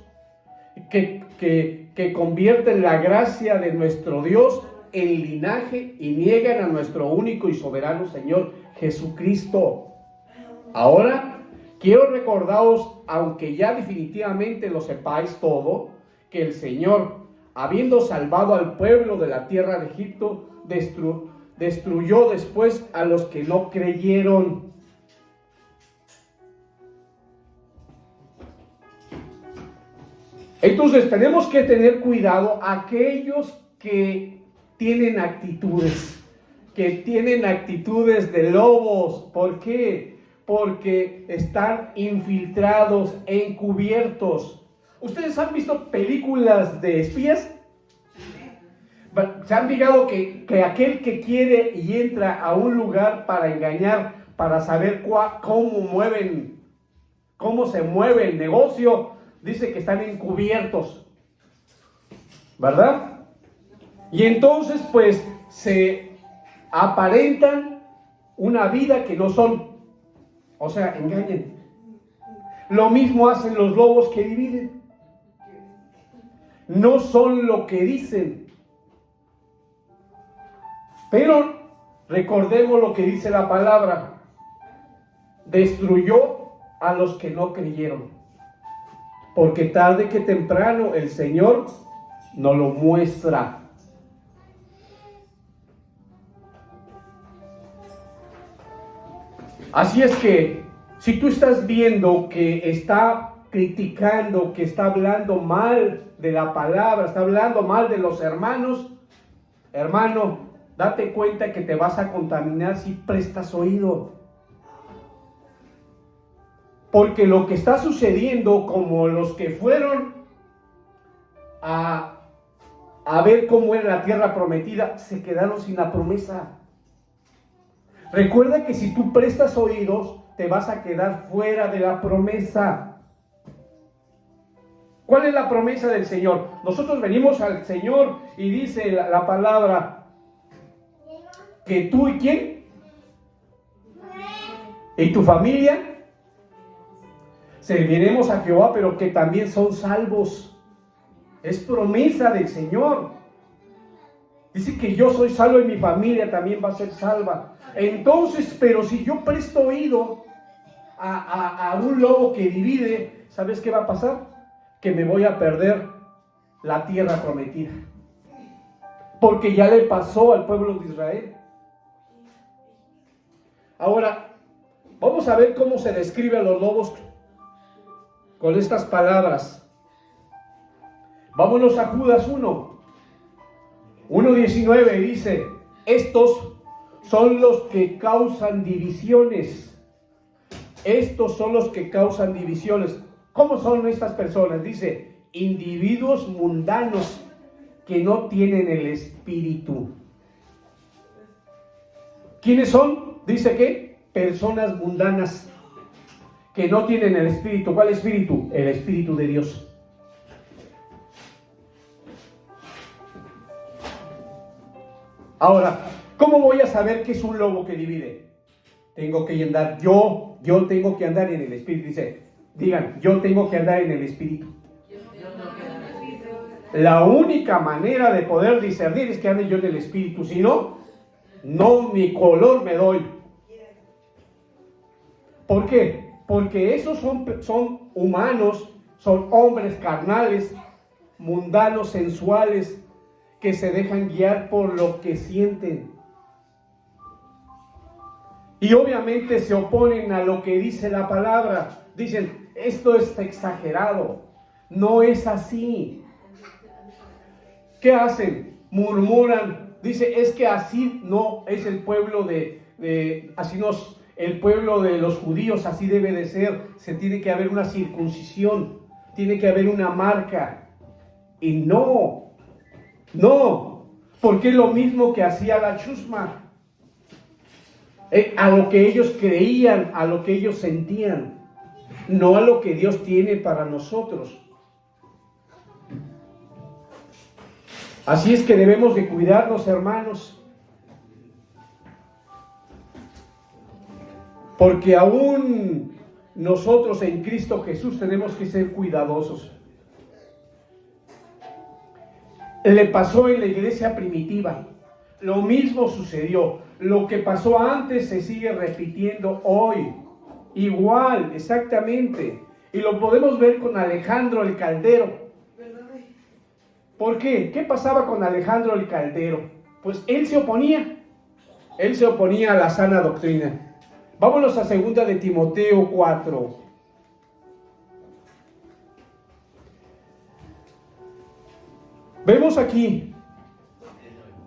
que convierten la gracia de nuestro Dios en linaje y niegan a nuestro único y soberano Señor Jesucristo. Ahora, quiero recordaros, aunque ya definitivamente lo sepáis todo, que el Señor, habiendo salvado al pueblo de la tierra de Egipto, destruyó después a los que no creyeron. Entonces tenemos que tener cuidado aquellos que tienen actitudes de lobos. ¿Por qué? Porque están infiltrados, encubiertos. ¿Ustedes han visto películas de espías? Se han fijado que aquel que quiere y entra a un lugar para engañar, para saber cómo se mueve el negocio, dice que están encubiertos, ¿verdad? Y entonces pues se aparentan una vida que no son, o sea, engañan. Lo mismo hacen los lobos que dividen. No son lo que dicen. Pero recordemos lo que dice la palabra. Destruyó a los que no creyeron. Porque tarde que temprano el Señor nos lo muestra. Así es que, si tú estás viendo que está criticando, que está hablando mal de la palabra, está hablando mal de los hermanos, hermano, date cuenta que te vas a contaminar si prestas oído. Porque lo que está sucediendo, como los que fueron a ver cómo era la tierra prometida, se quedaron sin la promesa. Recuerda que si tú prestas oídos, te vas a quedar fuera de la promesa. ¿Cuál es la promesa del Señor? Nosotros venimos al Señor y dice la palabra que tú y quién y tu familia serviremos a Jehová, pero que también son salvos. Es promesa del Señor. Dice que yo soy salvo y mi familia también va a ser salva. Entonces, pero si yo presto oído a un lobo que divide, ¿sabes qué va a pasar? Que me voy a perder la tierra prometida. Porque ya le pasó al pueblo de Israel. Ahora, vamos a ver cómo se describe a los lobos con estas palabras. Vámonos a Judas 1:19 dice, estos son los que causan divisiones. Estos son los que causan divisiones. ¿Cómo son estas personas? Dice, individuos mundanos que no tienen el espíritu. ¿Quiénes son? Dice que personas mundanas que no tienen el espíritu. ¿Cuál espíritu? El espíritu de Dios. Ahora, ¿cómo voy a saber que es un lobo que divide? Tengo que andar, yo tengo que andar en el espíritu. Digan, yo tengo que andar en el espíritu. La única manera de poder discernir es que ande yo en el espíritu. Si no, ni color me doy. ¿Por qué? porque esos son humanos, son hombres carnales, mundanos, sensuales, que se dejan guiar por lo que sienten. Y obviamente se oponen a lo que dice la palabra. Dicen, esto está exagerado, no es así. ¿Qué hacen? Murmuran. Dice, es que así no es el pueblo el pueblo de los judíos, así debe de ser. Se tiene que haber una circuncisión, tiene que haber una marca. Y no, porque es lo mismo que hacía la chusma. A lo que ellos creían, a lo que ellos sentían, no a lo que Dios tiene para nosotros. Así es que debemos de cuidarnos, hermanos, porque aún nosotros en Cristo Jesús tenemos que ser cuidadosos. Le pasó en la iglesia primitiva, lo mismo sucedió. Lo que pasó antes se sigue repitiendo hoy, igual, exactamente. Y lo podemos ver con Alejandro el Caldero. ¿Por qué? ¿Qué pasaba con Alejandro el Caldero? Pues él se oponía a la sana doctrina. Vámonos a 2 de Timoteo 4. Vemos aquí,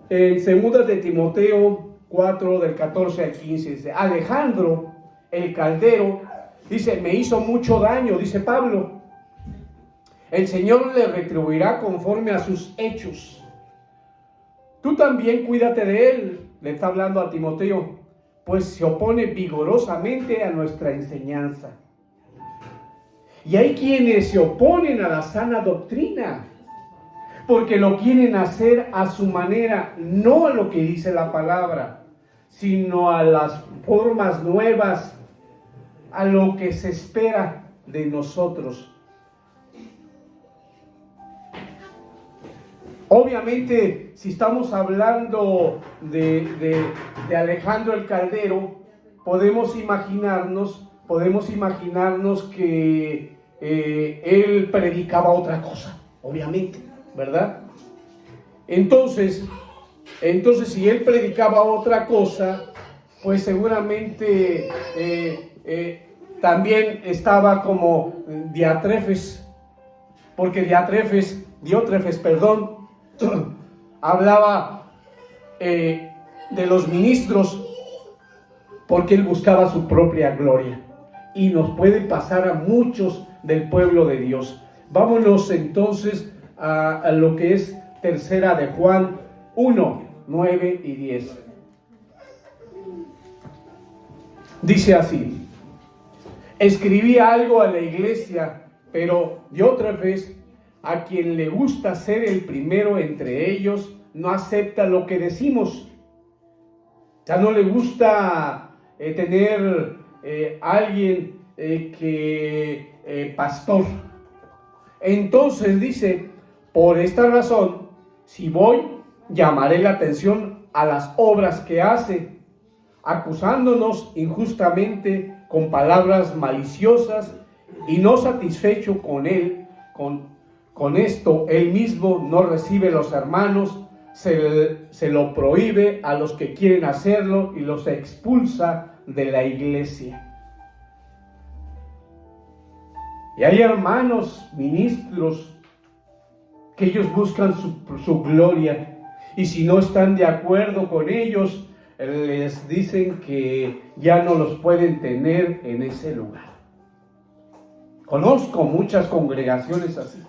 en 2 de Timoteo 4, del 14 al 15, dice, Alejandro el Caldero, dice, me hizo mucho daño, dice Pablo. El Señor le retribuirá conforme a sus hechos. Tú también cuídate de él, le está hablando a Timoteo, pues se opone vigorosamente a nuestra enseñanza. Y hay quienes se oponen a la sana doctrina, porque lo quieren hacer a su manera, no a lo que dice la palabra, sino a las formas nuevas, a lo que se espera de nosotros. Obviamente, si estamos hablando de Alejandro el Caldero, podemos imaginarnos que él predicaba otra cosa, obviamente, ¿verdad? Entonces, si él predicaba otra cosa, pues seguramente también estaba como Diótrefes, hablaba de los ministros, porque él buscaba su propia gloria. Y nos puede pasar a muchos del pueblo de Dios. Vámonos entonces a lo que es 3 de Juan 1, 9 y 10. Dice así: escribí algo a la iglesia, pero Diótrefes, a quien le gusta ser el primero entre ellos, no acepta lo que decimos. Ya no le gusta tener alguien pastor. Entonces dice, por esta razón, si voy, llamaré la atención a las obras que hace, acusándonos injustamente con palabras maliciosas, y no satisfecho con él, con esto, él mismo no recibe los hermanos, se lo prohíbe a los que quieren hacerlo y los expulsa de la iglesia. Y hay hermanos ministros que ellos buscan su gloria, y si no están de acuerdo con ellos, les dicen que ya no los pueden tener en ese lugar. Conozco muchas congregaciones así.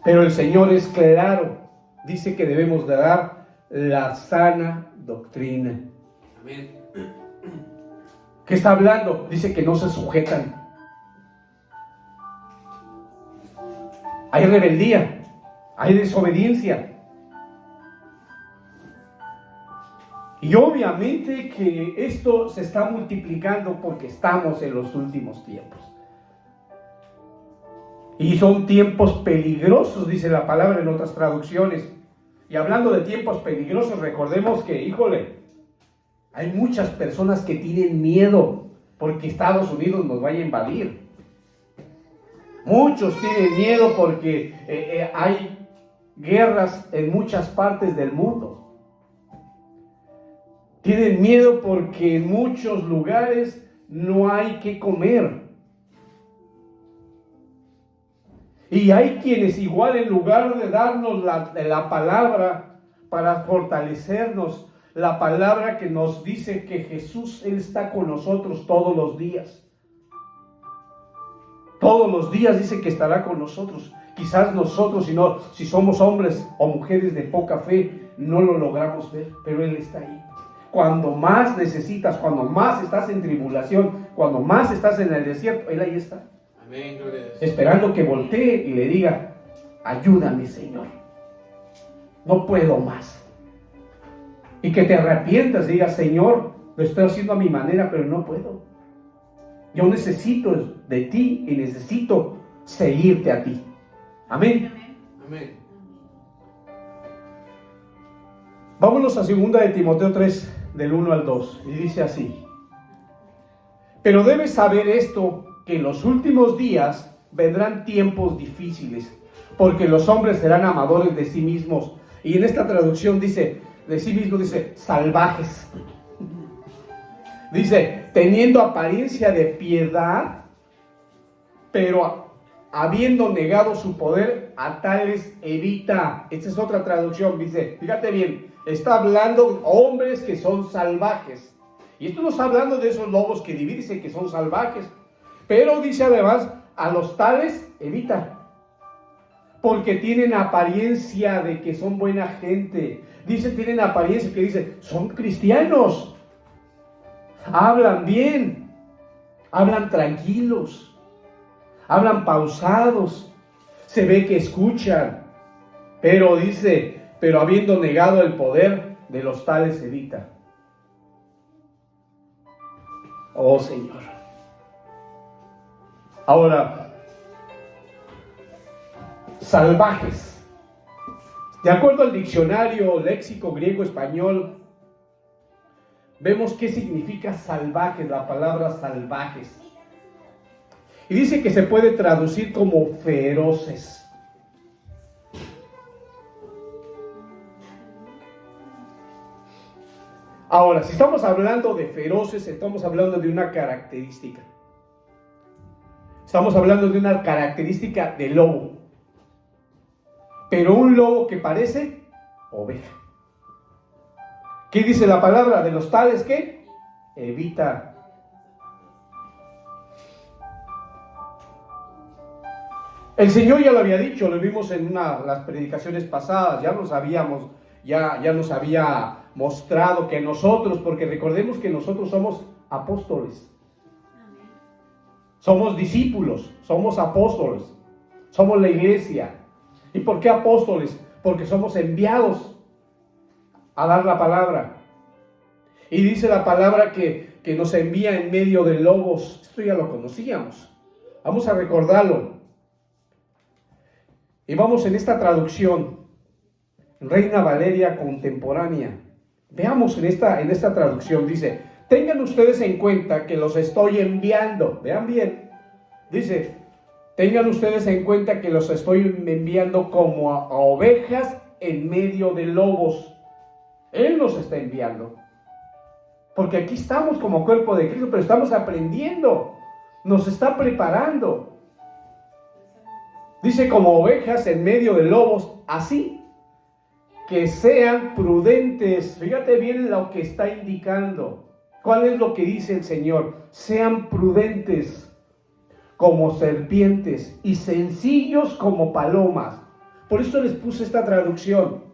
Pero el Señor es claro, dice que debemos de dar la sana doctrina. Amén. ¿Qué está hablando? Dice que no se sujetan. Hay rebeldía, hay desobediencia. Y obviamente que esto se está multiplicando porque estamos en los últimos tiempos. Y son tiempos peligrosos, dice la palabra en otras traducciones. Y hablando de tiempos peligrosos, recordemos que, hay muchas personas que tienen miedo porque Estados Unidos nos vaya a invadir. Muchos tienen miedo porque hay guerras en muchas partes del mundo. Tienen miedo porque en muchos lugares no hay que comer. Y hay quienes igual en lugar de darnos la palabra para fortalecernos, la palabra que nos dice que Jesús, Él está con nosotros todos los días. Todos los días dice que estará con nosotros. Quizás nosotros, si somos hombres o mujeres de poca fe, no lo logramos ver, pero Él está ahí. Cuando más necesitas, cuando más estás en tribulación, cuando más estás en el desierto, Él ahí está. Amén, gloria a Dios. Esperando que voltee y le diga, ayúdame, Señor. No puedo más. Y que te arrepientas y digas, Señor, lo estoy haciendo a mi manera, pero no puedo. Yo necesito de ti y necesito seguirte a ti. Amén. Amén. Vámonos a 2 de Timoteo 3, del 1 al 2. Y dice así. Pero debes saber esto, que en los últimos días vendrán tiempos difíciles, porque los hombres serán amadores de sí mismos. Y en esta traducción dice, de sí mismos dice, salvajes. Dice, teniendo apariencia de piedad, pero habiendo negado su poder, a tales evita. Esta es otra traducción, dice, fíjate bien, está hablando de hombres que son salvajes. Y esto no está hablando de esos lobos que dividen, que son salvajes. Pero dice además, a los tales evita. Porque tienen apariencia de que son buena gente. Dice, tienen apariencia que dice, son cristianos. Hablan bien, hablan tranquilos, hablan pausados, se ve que escuchan, pero dice, pero habiendo negado el poder, de los tales evita. Oh Señor. Ahora, salvajes. De acuerdo al diccionario léxico griego-español, vemos qué significa salvajes, la palabra salvajes. Y dice que se puede traducir como feroces. Ahora, si estamos hablando de feroces, estamos hablando de una característica. Estamos hablando de una característica de lobo. Pero un lobo que parece oveja. ¿Qué dice la palabra? De los tales que evita. El Señor ya lo había dicho, lo vimos en las predicaciones pasadas, ya nos había mostrado que nosotros, porque recordemos que nosotros somos apóstoles, somos discípulos, somos apóstoles, somos la iglesia. ¿Y por qué apóstoles? Porque somos enviados a dar la palabra. Y dice la palabra que nos envía en medio de lobos. Esto ya lo conocíamos. Vamos a recordarlo. Y vamos en esta traducción, Reina Valeria contemporánea. Veamos en esta traducción, dice, tengan ustedes en cuenta que los estoy enviando. Vean bien. Dice, tengan ustedes en cuenta que los estoy enviando como a ovejas en medio de lobos. Él nos está enviando. Porque aquí estamos como cuerpo de Cristo, pero estamos aprendiendo. Nos está preparando. Dice como ovejas en medio de lobos, así que sean prudentes. Fíjate bien lo que está indicando. ¿Cuál es lo que dice el Señor? Sean prudentes como serpientes y sencillos como palomas. Por eso les puse esta traducción.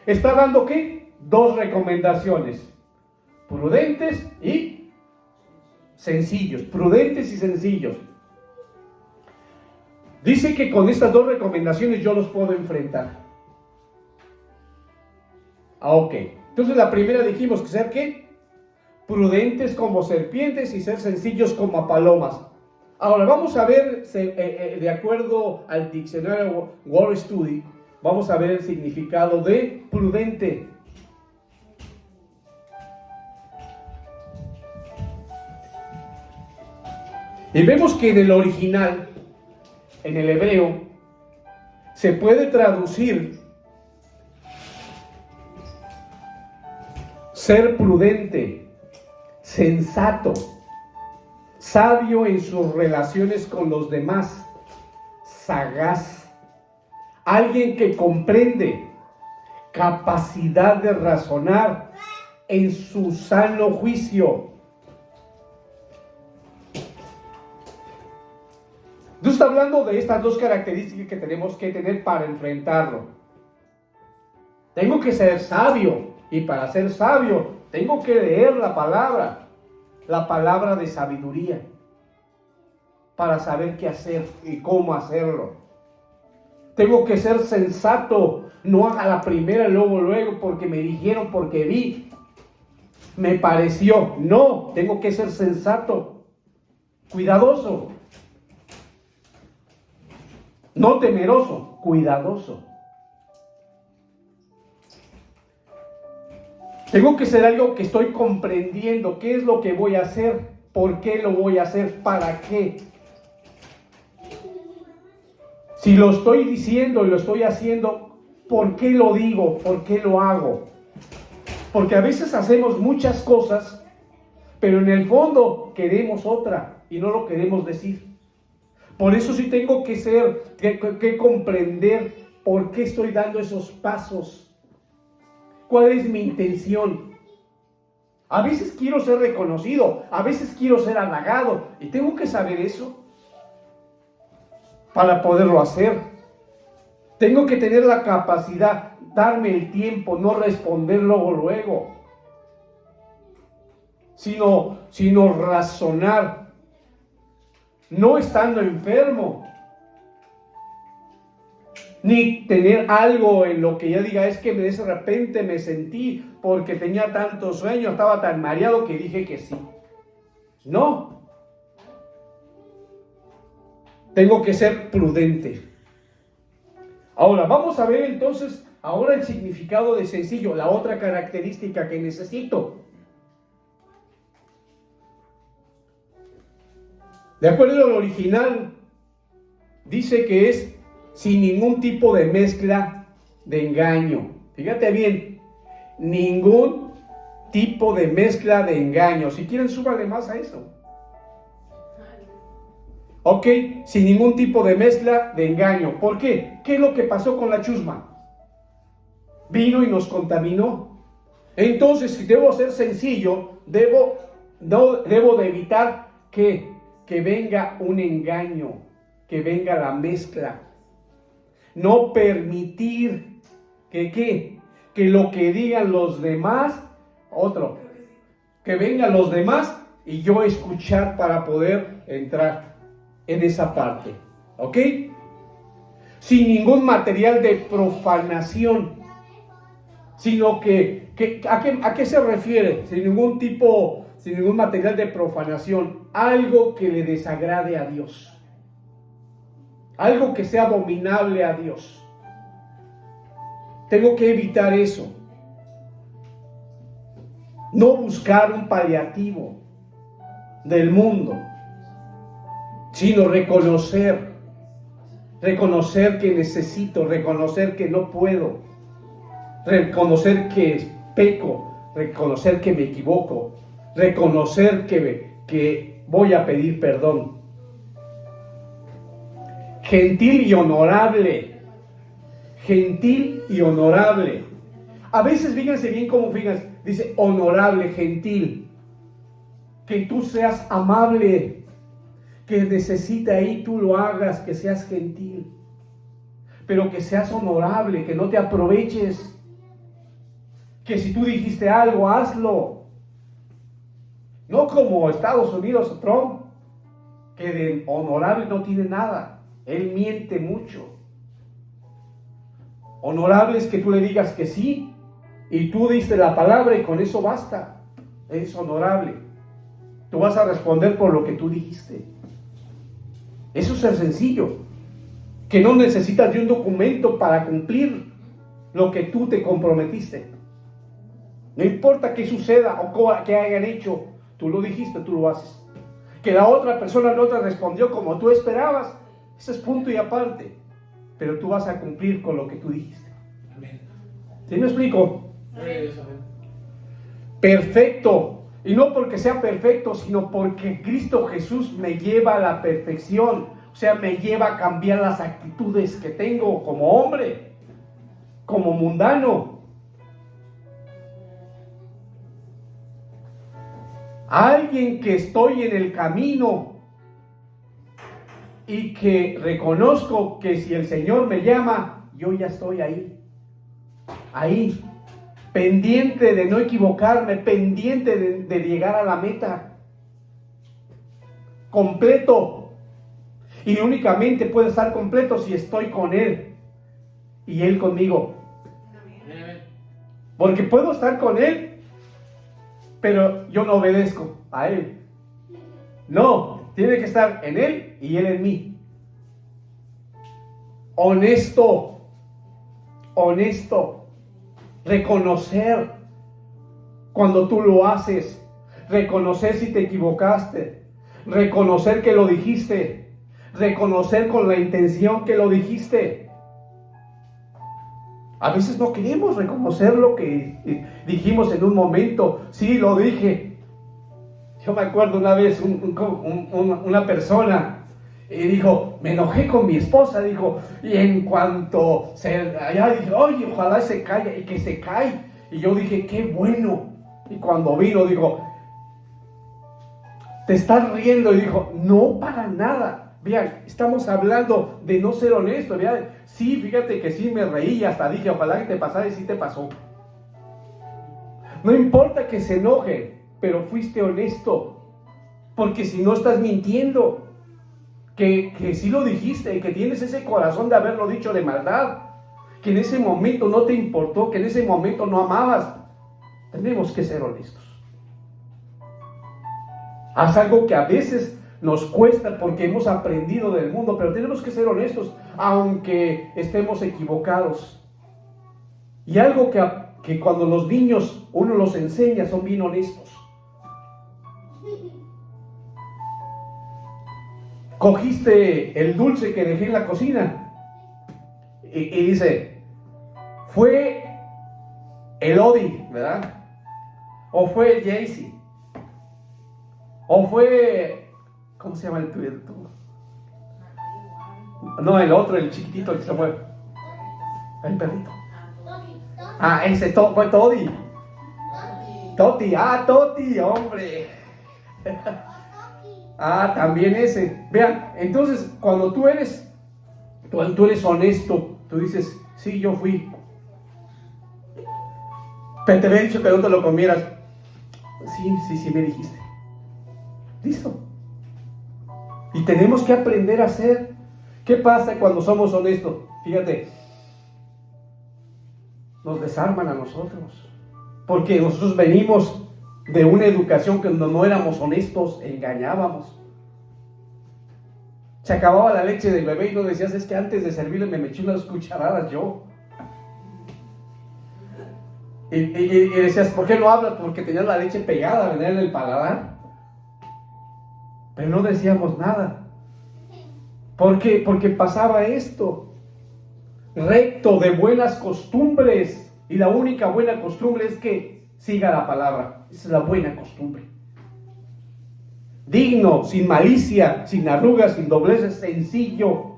Está dando ¿qué? 2 recomendaciones. Prudentes y sencillos. Prudentes y sencillos. Dice que con estas 2 recomendaciones yo los puedo enfrentar. Ok. Entonces la primera dijimos que ser ¿qué? Prudentes como serpientes y ser sencillos como palomas. Ahora vamos a ver, de acuerdo al diccionario Word Study, vamos a ver el significado de prudente. Y vemos que en el original, en el hebreo, se puede traducir ser prudente, sensato, sabio en sus relaciones con los demás, sagaz, alguien que comprende, capacidad de razonar en su sano juicio. Dios está hablando de estas dos características que tenemos que tener para enfrentarlo. Tengo que ser sabio, y para ser sabio tengo que leer la palabra de sabiduría, para saber qué hacer y cómo hacerlo. Tengo que ser sensato, no a la primera, luego, porque me dijeron, porque vi, me pareció. No, tengo que ser sensato, cuidadoso. No temeroso, cuidadoso. Tengo que ser algo que estoy comprendiendo. ¿Qué es lo que voy a hacer? ¿Por qué lo voy a hacer? ¿Para qué? Si lo estoy diciendo y lo estoy haciendo, ¿por qué lo digo? ¿Por qué lo hago? Porque a veces hacemos muchas cosas, pero en el fondo queremos otra y no lo queremos decir. Por eso sí tengo que comprender por qué estoy dando esos pasos. ¿Cuál es mi intención? A veces quiero ser reconocido, a veces quiero ser halagado, y tengo que saber eso para poderlo hacer. Tengo que tener la capacidad, darme el tiempo, no responder luego, sino razonar. No estando enfermo, ni tener algo en lo que ya diga, es que de repente me sentí porque tenía tanto sueño, estaba tan mareado que dije que sí. No. Tengo que ser prudente. Ahora, vamos a ver entonces, ahora el significado de sencillo, la otra característica que necesito. De acuerdo al original, dice que es sin ningún tipo de mezcla de engaño. Fíjate bien, ningún tipo de mezcla de engaño. Si quieren, súbale más a eso. Ok, sin ningún tipo de mezcla de engaño. ¿Por qué? ¿Qué es lo que pasó con la chusma? Vino y nos contaminó. Entonces, si debo ser sencillo, debo de evitar que venga un engaño, que venga la mezcla. No permitir que lo que digan los demás, que vengan los demás y yo escuchar para poder entrar en esa parte. ¿Ok? Sin ningún material de profanación, sino ¿a qué se refiere? Sin ningún material de profanación, algo que le desagrade a Dios, algo que sea abominable a Dios. Tengo que evitar eso. No buscar un paliativo del mundo, sino reconocer que necesito, reconocer que no puedo, reconocer que peco, reconocer que me equivoco, reconocer que voy a pedir perdón. Gentil y honorable. Gentil y honorable. A veces, fíjense bien cómo dice honorable, gentil. Que tú seas amable, que necesita ahí tú lo hagas, que seas gentil, pero que seas honorable, que no te aproveches, que si tú dijiste algo, hazlo. No como Estados Unidos, Trump, que de honorable no tiene nada, él miente mucho. Honorable es que tú le digas que sí, y tú diste la palabra y con eso basta, es honorable. Tú vas a responder por lo que tú dijiste. Eso es sencillo, que no necesitas de un documento para cumplir lo que tú te comprometiste. No importa qué suceda o qué hayan hecho, tú lo dijiste, tú lo haces. que la otra persona no te respondió como tú esperabas, ese es punto y aparte. Pero tú vas a cumplir con lo que tú dijiste. Amén. ¿Sí me explico? Gloria a Dios, amén. Perfecto. Y no porque sea perfecto, sino porque Cristo Jesús me lleva a la perfección. O sea, me lleva a cambiar las actitudes que tengo como hombre, como mundano. Alguien que estoy en el camino y que reconozco que si el Señor me llama, yo ya estoy ahí, pendiente de no equivocarme, pendiente de llegar a la meta, completo. Y únicamente puedo estar completo si estoy con Él y Él conmigo. Amén. Porque puedo estar con Él, pero yo no obedezco a Él. No, tiene que estar en Él y Él en mí. Honesto. Reconocer cuando tú lo haces. Reconocer si te equivocaste. Reconocer que lo dijiste. Reconocer con la intención que lo dijiste. A veces no queremos reconocer lo que dijimos en un momento. Sí, lo dije. Yo me acuerdo una vez una persona y dijo, me enojé con mi esposa, dijo, y en cuanto allá dije, oye, ojalá se caiga, y que se cae. Y yo dije, qué bueno. Y cuando vino, dijo, te estás riendo. Y dijo, no, para nada. Vean, estamos hablando de no ser honesto. Vean, sí, fíjate que sí me reí y hasta dije, ojalá que te pasara, y sí te pasó. No importa que se enoje, pero fuiste honesto. Porque si no estás mintiendo, que sí lo dijiste, que tienes ese corazón de haberlo dicho de maldad, que en ese momento no te importó, que en ese momento no amabas. Tenemos que ser honestos. Haz algo que a veces nos cuesta porque hemos aprendido del mundo, pero tenemos que ser honestos, aunque estemos equivocados. Y algo que cuando los niños uno los enseña, son bien honestos. Cogiste el dulce que dejé en la cocina y dice, fue el Odi, ¿verdad? O fue el Jaycee, o fue, ¿cómo se llama el tuyo? No, el otro, el chiquitito que se fue, el perrito. Ese fue Toddy. Toti, Toti, hombre. También ese. Vean, entonces cuando tú eres honesto, tú dices, sí, yo fui. Pero te había dicho que no te lo comieras. Sí, me dijiste. Listo. Y tenemos que aprender a hacer. ¿Qué pasa cuando somos honestos? Fíjate, nos desarman a nosotros. Porque nosotros venimos de una educación que no éramos honestos, engañábamos. Se acababa la leche del bebé y no decías, es que antes de servirle me eché unas cucharadas yo. Y decías, ¿por qué no hablas? Porque tenías la leche pegada, venía en el paladar. Pero no decíamos nada. ¿Por qué? Porque pasaba esto. Recto, de buenas costumbres. Y la única buena costumbre es que siga la palabra. Esa es la buena costumbre. Digno, sin malicia, sin arrugas, sin dobleces, sencillo.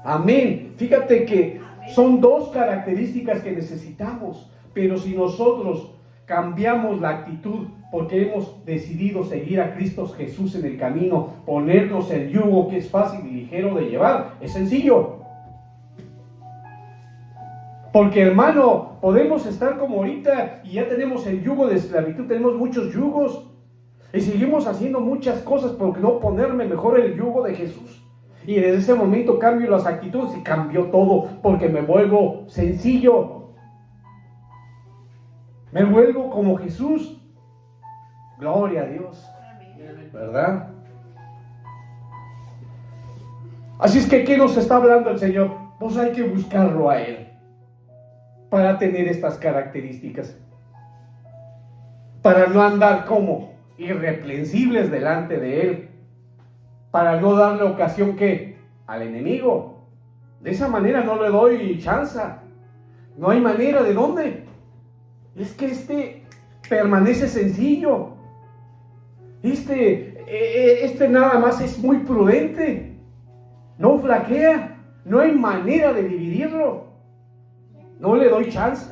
Amén. Fíjate que son dos características que necesitamos. Pero si nosotros cambiamos la actitud porque hemos decidido seguir a Cristo Jesús en el camino, ponernos el yugo que es fácil y ligero de llevar, es sencillo. Porque, hermano, podemos estar como ahorita y ya tenemos el yugo de esclavitud, tenemos muchos yugos y seguimos haciendo muchas cosas por no ponerme mejor el yugo de Jesús. Y desde ese momento cambio las actitudes y cambio todo porque me vuelvo sencillo. Me vuelvo como Jesús. Gloria a Dios. ¿Verdad? Así es que, ¿qué nos está hablando el Señor? Pues hay que buscarlo a Él para tener estas características. Para no andar como irreprensibles delante de Él. para no darle ocasión ¿qué? Al enemigo. De esa manera no le doy chance. No hay manera. ¿De dónde? Es que permanece sencillo. Este nada más es muy prudente. No flaquea. No hay manera de dividirlo. No le doy chance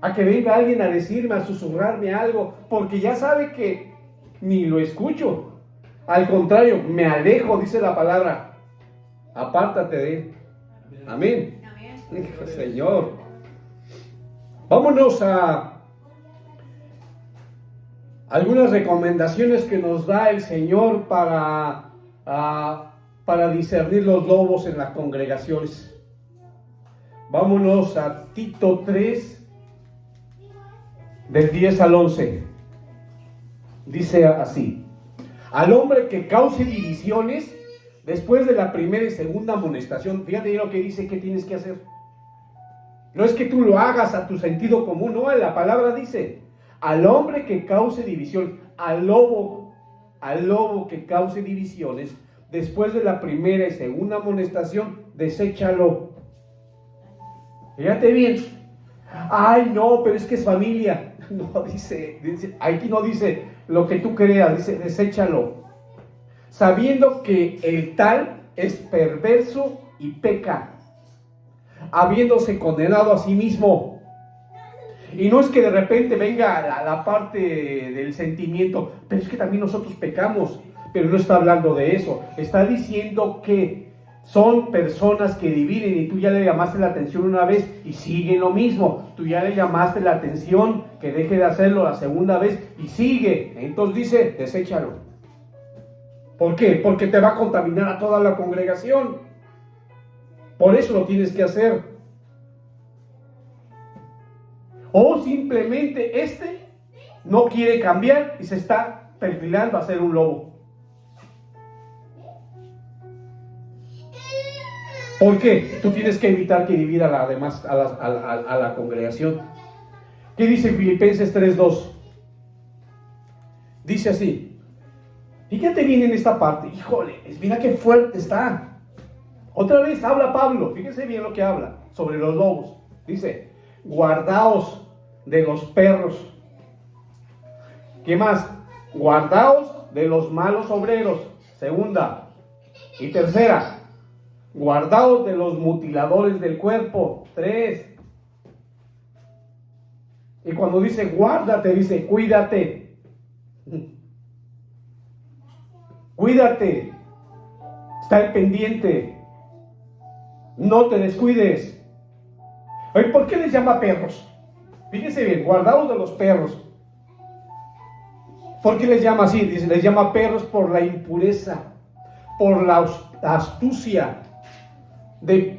a que venga alguien a decirme, a susurrarme algo, porque ya sabe que ni lo escucho. Al contrario, me alejo, dice la palabra. Apártate de él. Amén. Amén. Señor. Vámonos a algunas recomendaciones que nos da el Señor para discernir los lobos en las congregaciones. Vámonos a Tito 3, del 10 al 11. Dice así: al hombre que cause divisiones después de la primera y segunda amonestación. Fíjate lo que dice que tienes que hacer. No es que tú lo hagas a tu sentido común, no, la palabra dice: al hombre que cause divisiones, al lobo que cause divisiones después de la primera y segunda amonestación, deséchalo. Fíjate bien. Ay, no, pero es que es familia. No, dice, aquí no dice lo que tú creas, dice deséchalo, sabiendo que el tal es perverso y peca, habiéndose condenado a sí mismo. Y no es que de repente venga la parte del sentimiento, pero es que también nosotros pecamos. Pero no está hablando de eso, está diciendo que son personas que dividen, y tú ya le llamaste la atención una vez y sigue lo mismo. Tú ya le llamaste la atención que deje de hacerlo la segunda vez y sigue. Entonces dice, deséchalo. ¿Por qué? Porque te va a contaminar a toda la congregación. Por eso lo tienes que hacer. O simplemente no quiere cambiar y se está perfilando a ser un lobo. ¿Por qué? Tú tienes que evitar que divida a la congregación. ¿Qué dice Filipenses 3:2? Dice así. Fíjate bien en esta parte. Híjole, mira qué fuerte está. Otra vez habla Pablo. Fíjense bien lo que habla sobre los lobos. Dice, guardaos de los perros. ¿Qué más? Guardaos de los malos obreros. Segunda. Y tercera, guardaos de los mutiladores del cuerpo. 3. Y cuando dice guárdate, dice cuídate. Cuídate. Está al pendiente. No te descuides. Oye, ¿por qué les llama perros? Fíjense bien, guardaos de los perros. ¿Por qué les llama así? Dice, les llama perros por la impureza, por la astucia,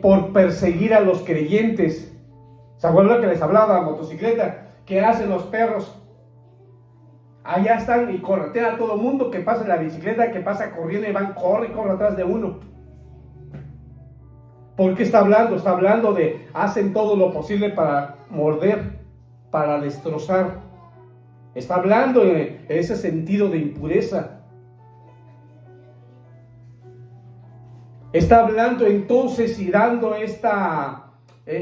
por perseguir a los creyentes. ¿Se acuerdan que les hablaba motocicleta? ¿Qué hacen los perros? Allá están y corretean a todo el mundo que pasa en la bicicleta, que pasa corriendo y corre atrás de uno. ¿Por qué está hablando? Está hablando de hacen todo lo posible para morder, para destrozar. Está hablando en ese sentido de impureza. Está hablando entonces y dando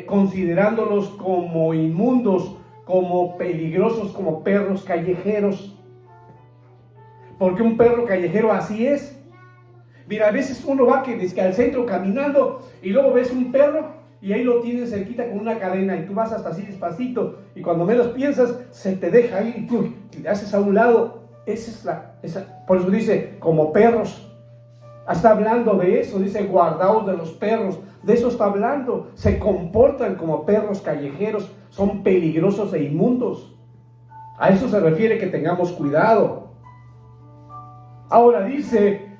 considerándolos como inmundos, como peligrosos, como perros callejeros. Porque un perro callejero así es. Mira, a veces uno va que al centro caminando y luego ves un perro y ahí lo tienes cerquita con una cadena y tú vas hasta así despacito y cuando menos piensas se te deja ahí y tú le haces a un lado. Por eso dice, como perros. Está hablando de eso, dice guardaos de los perros. De eso está hablando. Se comportan como perros callejeros, son peligrosos e inmundos. A eso se refiere que tengamos cuidado. Ahora dice,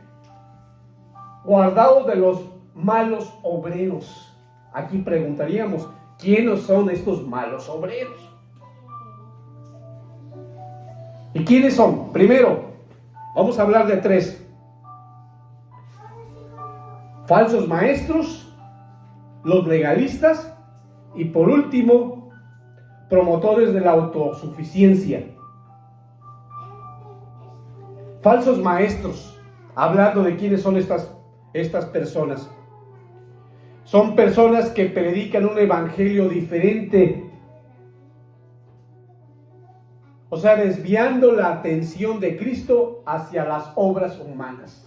guardaos de los malos obreros. Aquí preguntaríamos, ¿quiénes son estos malos obreros? ¿Y quiénes son? Primero, vamos a hablar de 3. Falsos maestros, los legalistas y por último, promotores de la autosuficiencia. Falsos maestros. hablando de quiénes son estas personas. Son personas que predican un evangelio diferente. O sea, desviando la atención de Cristo hacia las obras humanas.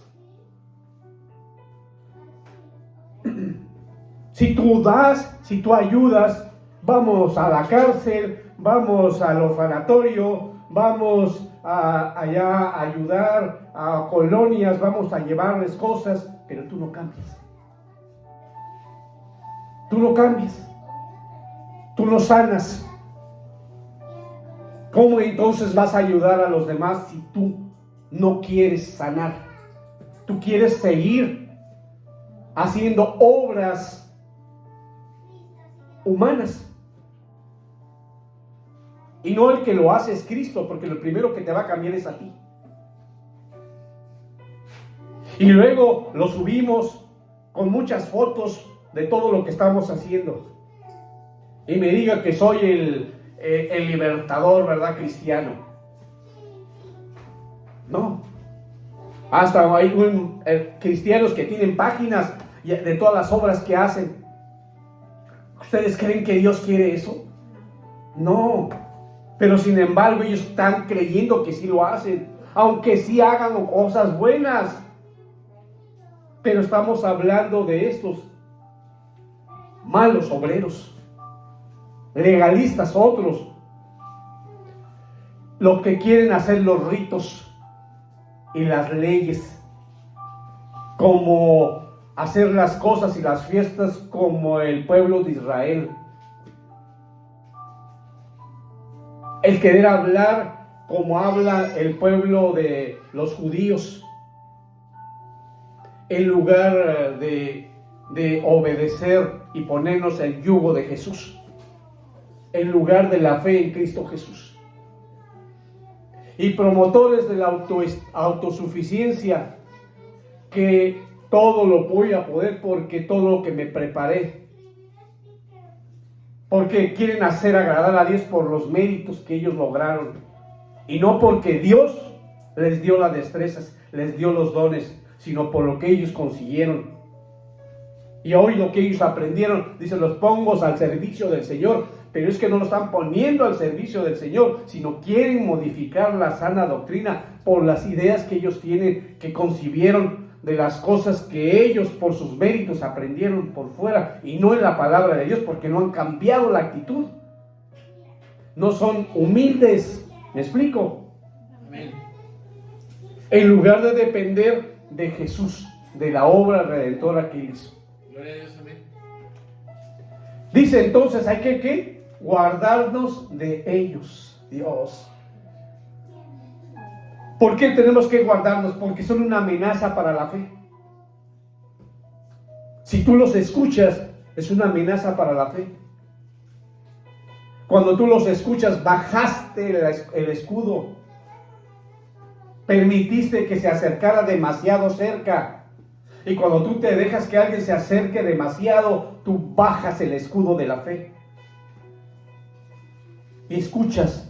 Si tú das, si tú ayudas, vamos a la cárcel, vamos al orfanatorio, vamos allá a ayudar a colonias, vamos a llevarles cosas, pero tú no cambias. Tú no cambias. Tú no sanas. ¿Cómo entonces vas a ayudar a los demás si tú no quieres sanar? Tú quieres seguir haciendo obras humanas. Y no el que lo hace es Cristo, porque lo primero que te va a cambiar es a ti. Y luego lo subimos con muchas fotos de todo lo que estamos haciendo. Y me diga que soy el libertador, ¿verdad? Cristiano. No. Hasta hay cristianos que tienen páginas de todas las obras que hacen. ¿Ustedes creen que Dios quiere eso? No. Pero sin embargo ellos están creyendo que sí lo hacen, aunque sí hagan cosas buenas. Pero estamos hablando de estos malos obreros, legalistas otros, los que quieren hacer los ritos y las leyes, como hacer las cosas y las fiestas como el pueblo de Israel. El querer hablar como habla el pueblo de los judíos, en lugar de obedecer y ponernos el yugo de Jesús, en lugar de la fe en Cristo Jesús. Y promotores de la autosuficiencia, que todo lo voy a poder porque todo lo que me preparé, porque quieren hacer agradar a Dios por los méritos que ellos lograron, y no porque Dios les dio las destrezas, les dio los dones, sino por lo que ellos consiguieron. Y hoy lo que ellos aprendieron, dice, los pongo al servicio del Señor, pero es que no lo están poniendo al servicio del Señor, sino quieren modificar la sana doctrina por las ideas que ellos tienen, que concibieron de las cosas que ellos por sus méritos aprendieron por fuera, y no en la palabra de Dios, porque no han cambiado la actitud. No son humildes. ¿Me explico? Amén. En lugar de depender de Jesús, de la obra redentora que hizo. Gloria a Dios, amén. Dice entonces, hay que ¿qué? Guardarnos de ellos, Dios. ¿Por qué tenemos que guardarnos? Porque son una amenaza para la fe. Si tú los escuchas, es una amenaza para la fe. Cuando tú los escuchas, bajaste el escudo. Permitiste que se acercara demasiado cerca. Y cuando tú te dejas que alguien se acerque demasiado, tú bajas el escudo de la fe. Y escuchas,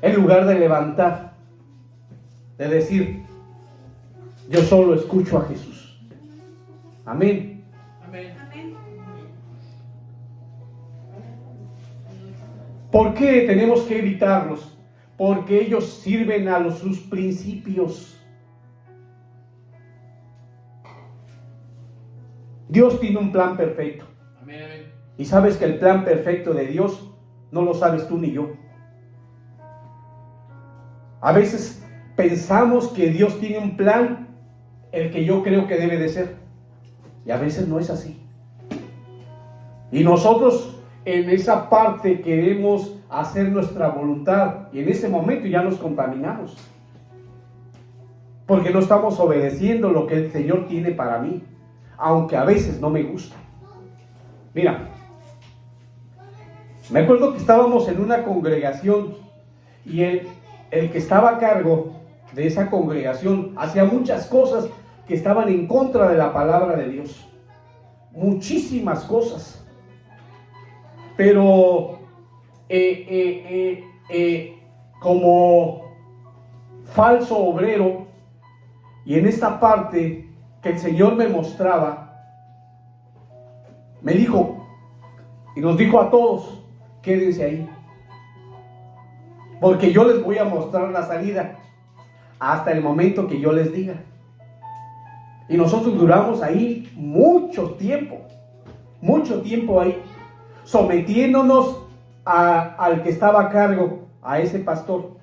en lugar de levantar, de decir, yo solo escucho a Jesús. Amén. Amén. ¿Por qué tenemos que evitarlos? Porque ellos sirven a sus principios. Dios tiene un plan perfecto. Amén, amén. Y sabes que el plan perfecto de Dios no lo sabes tú ni yo. A veces pensamos que Dios tiene un plan, el que yo creo que debe de ser. Y a veces no es así. Y nosotros en esa parte queremos hacer nuestra voluntad. Y en ese momento ya nos contaminamos. Porque no estamos obedeciendo lo que el Señor tiene para mí. Aunque a veces no me gusta. Mira, me acuerdo que estábamos en una congregación y el que estaba a cargo de esa congregación hacía muchas cosas que estaban en contra de la palabra de Dios. Muchísimas cosas. Pero como falso obrero, Y en esta parte que el Señor me mostraba, me dijo, y nos dijo a todos, quédense ahí, porque yo les voy a mostrar la salida hasta el momento que yo les diga. Y nosotros duramos ahí mucho tiempo ahí, sometiéndonos al que estaba a cargo, a ese pastor,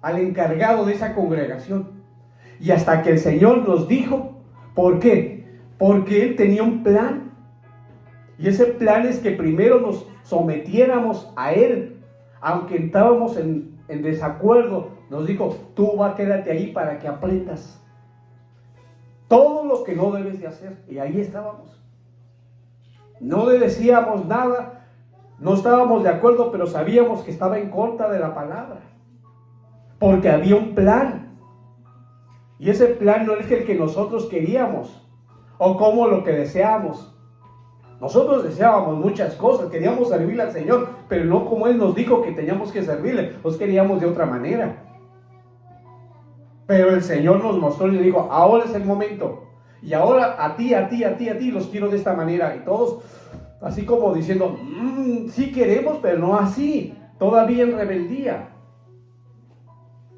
al encargado de esa congregación. Y hasta que el Señor nos dijo, ¿por qué? Porque Él tenía un plan. Y ese plan es que primero nos sometiéramos a Él, aunque estábamos en desacuerdo. Nos dijo, tú quédate ahí para que aprendas todo lo que no debes de hacer. Y ahí estábamos. No le decíamos nada, no estábamos de acuerdo, pero sabíamos que estaba en contra de la palabra, porque había un plan. Y ese plan no es el que nosotros queríamos, o como lo que deseamos. Nosotros deseábamos muchas cosas, queríamos servirle al Señor, pero no como Él nos dijo que teníamos que servirle, nos queríamos de otra manera. Pero el Señor nos mostró y le dijo, ahora es el momento. Y ahora a ti los quiero de esta manera. Y todos así como diciendo, sí queremos, pero no así, todavía en rebeldía.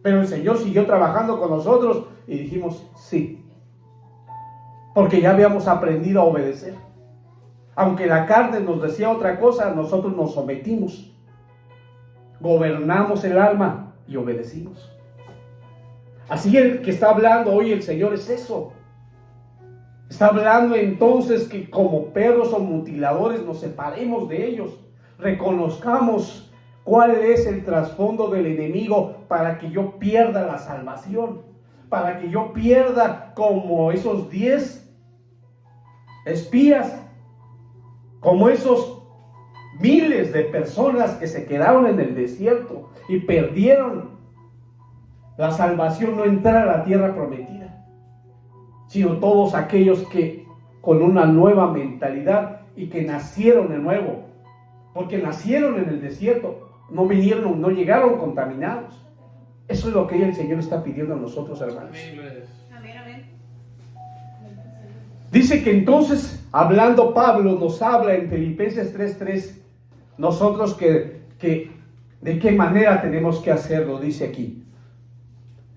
Pero el Señor siguió trabajando con nosotros y dijimos, sí. Porque ya habíamos aprendido a obedecer. Aunque la carne nos decía otra cosa, nosotros nos sometimos. Gobernamos el alma y obedecimos. Así el que está hablando hoy el Señor es eso. Está hablando entonces que como perros o mutiladores nos separemos de ellos. Reconozcamos cuál es el trasfondo del enemigo para que yo pierda la salvación. Para que yo pierda como esos 10 espías. Como esos miles de personas que se quedaron en el desierto y perdieron la salvación, no entrar a la tierra prometida, sino todos aquellos que con una nueva mentalidad y que nacieron de nuevo, porque nacieron en el desierto, no llegaron contaminados. Eso es lo que el Señor está pidiendo a nosotros, hermanos. Amén, amén. Dice que entonces, hablando Pablo, nos habla en Filipenses 3:3, nosotros que de qué manera tenemos que hacerlo, dice aquí.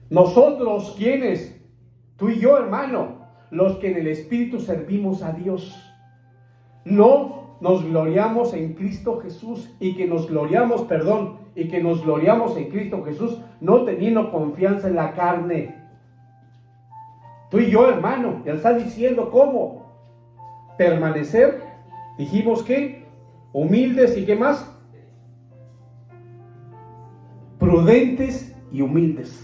Nosotros, ¿quiénes? Tú y yo, hermano, los que en el Espíritu servimos a Dios. No nos gloriamos en Cristo Jesús y que nos gloriamos en Cristo Jesús, no teniendo confianza en la carne. Tú y yo, hermano, ya está diciendo cómo permanecer. Dijimos que humildes y qué más, prudentes y humildes.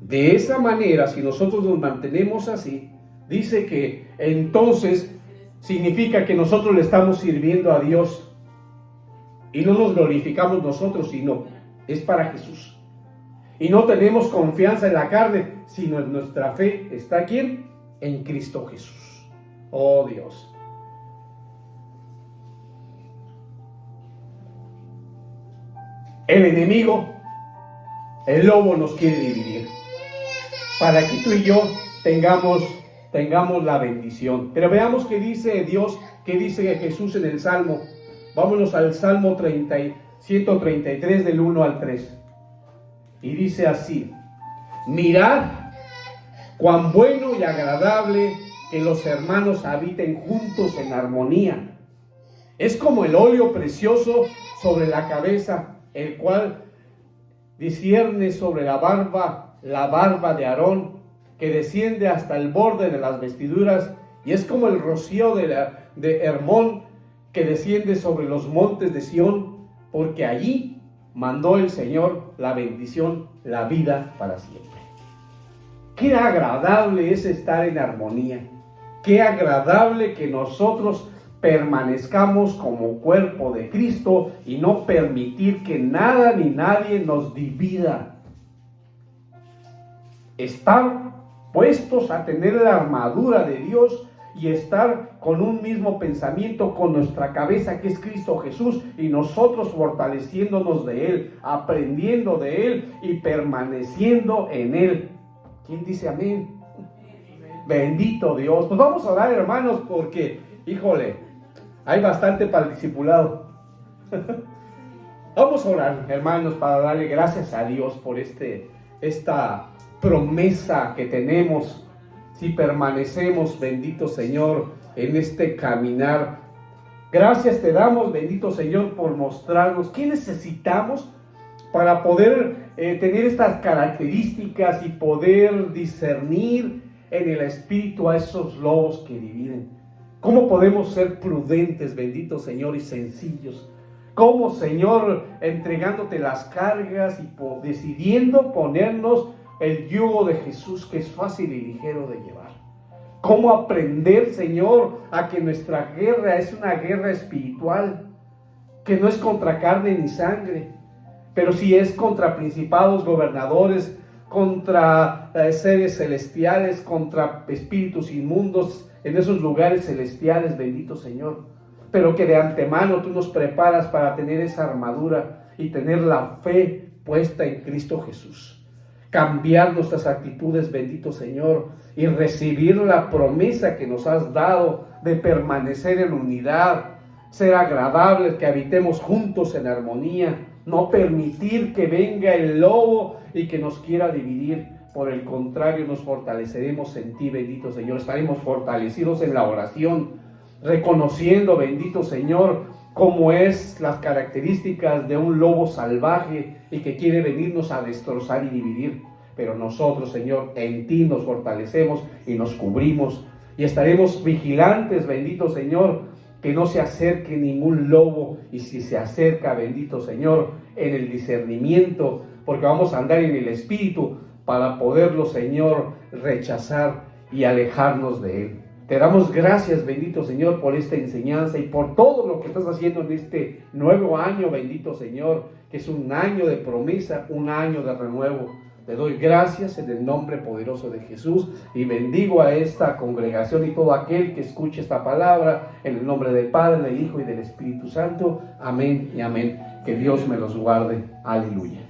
De esa manera, si nosotros nos mantenemos así, dice que entonces significa que nosotros le estamos sirviendo a Dios y no nos glorificamos nosotros, sino es para Jesús. Y no tenemos confianza en la carne, sino en nuestra fe está aquí en Cristo Jesús. Oh Dios. El enemigo, el lobo, nos quiere dividir para que tú y yo tengamos la bendición. Pero veamos qué dice Dios, qué dice Jesús en el Salmo. Vámonos al Salmo 133 del 1 al 3. Y dice así: mirad cuán bueno y agradable que los hermanos habiten juntos en armonía. Es como el óleo precioso sobre la cabeza, el cual discierne sobre la barba de Aarón, que desciende hasta el borde de las vestiduras, y es como el rocío de Hermón, que desciende sobre los montes de Sión, porque allí mandó el Señor la bendición, la vida para siempre. Qué agradable es estar en armonía. Qué agradable que nosotros permanezcamos como cuerpo de Cristo y no permitir que nada ni nadie nos divida. Estar puestos a tener la armadura de Dios y estar con un mismo pensamiento, con nuestra cabeza que es Cristo Jesús, y nosotros fortaleciéndonos de Él, aprendiendo de Él y permaneciendo en Él. ¿Quién dice amén? Bendito Dios. Pues vamos a orar, hermanos, porque, híjole, hay bastante para el discipulado. Vamos a orar, hermanos, para darle gracias a Dios por esta promesa que tenemos. Si permanecemos, bendito Señor, en este caminar. Gracias te damos, bendito Señor, por mostrarnos qué necesitamos para poder tener estas características y poder discernir en el espíritu a esos lobos que dividen. ¿Cómo podemos ser prudentes, bendito Señor, y sencillos? ¿Cómo, Señor, entregándote las cargas y decidiendo ponernos el yugo de Jesús, que es fácil y ligero de llevar? ¿Cómo aprender, Señor, a que nuestra guerra es una guerra espiritual, que no es contra carne ni sangre, pero sí es contra principados, gobernadores, contra seres celestiales, contra espíritus inmundos en esos lugares celestiales, bendito Señor? Pero que de antemano tú nos preparas para tener esa armadura y tener la fe puesta en Cristo Jesús. Cambiar nuestras actitudes, bendito Señor, y recibir la promesa que nos has dado de permanecer en unidad, ser agradables, que habitemos juntos en armonía, no permitir que venga el lobo y que nos quiera dividir. Por el contrario, nos fortaleceremos en ti, bendito Señor. Estaremos fortalecidos en la oración, reconociendo, bendito Señor, cómo es las características de un lobo salvaje y que quiere venirnos a destrozar y dividir. Pero nosotros, Señor, en ti nos fortalecemos y nos cubrimos y estaremos vigilantes, bendito Señor, que no se acerque ningún lobo, y si se acerca, bendito Señor, en el discernimiento, porque vamos a andar en el Espíritu para poderlo, Señor, rechazar y alejarnos de él. Te damos gracias, bendito Señor, por esta enseñanza y por todo lo que estás haciendo en este nuevo año, bendito Señor, que es un año de promesa, un año de renuevo. Te doy gracias en el nombre poderoso de Jesús y bendigo a esta congregación y todo aquel que escuche esta palabra en el nombre del Padre, del Hijo y del Espíritu Santo. Amén y amén. Que Dios me los guarde. Aleluya.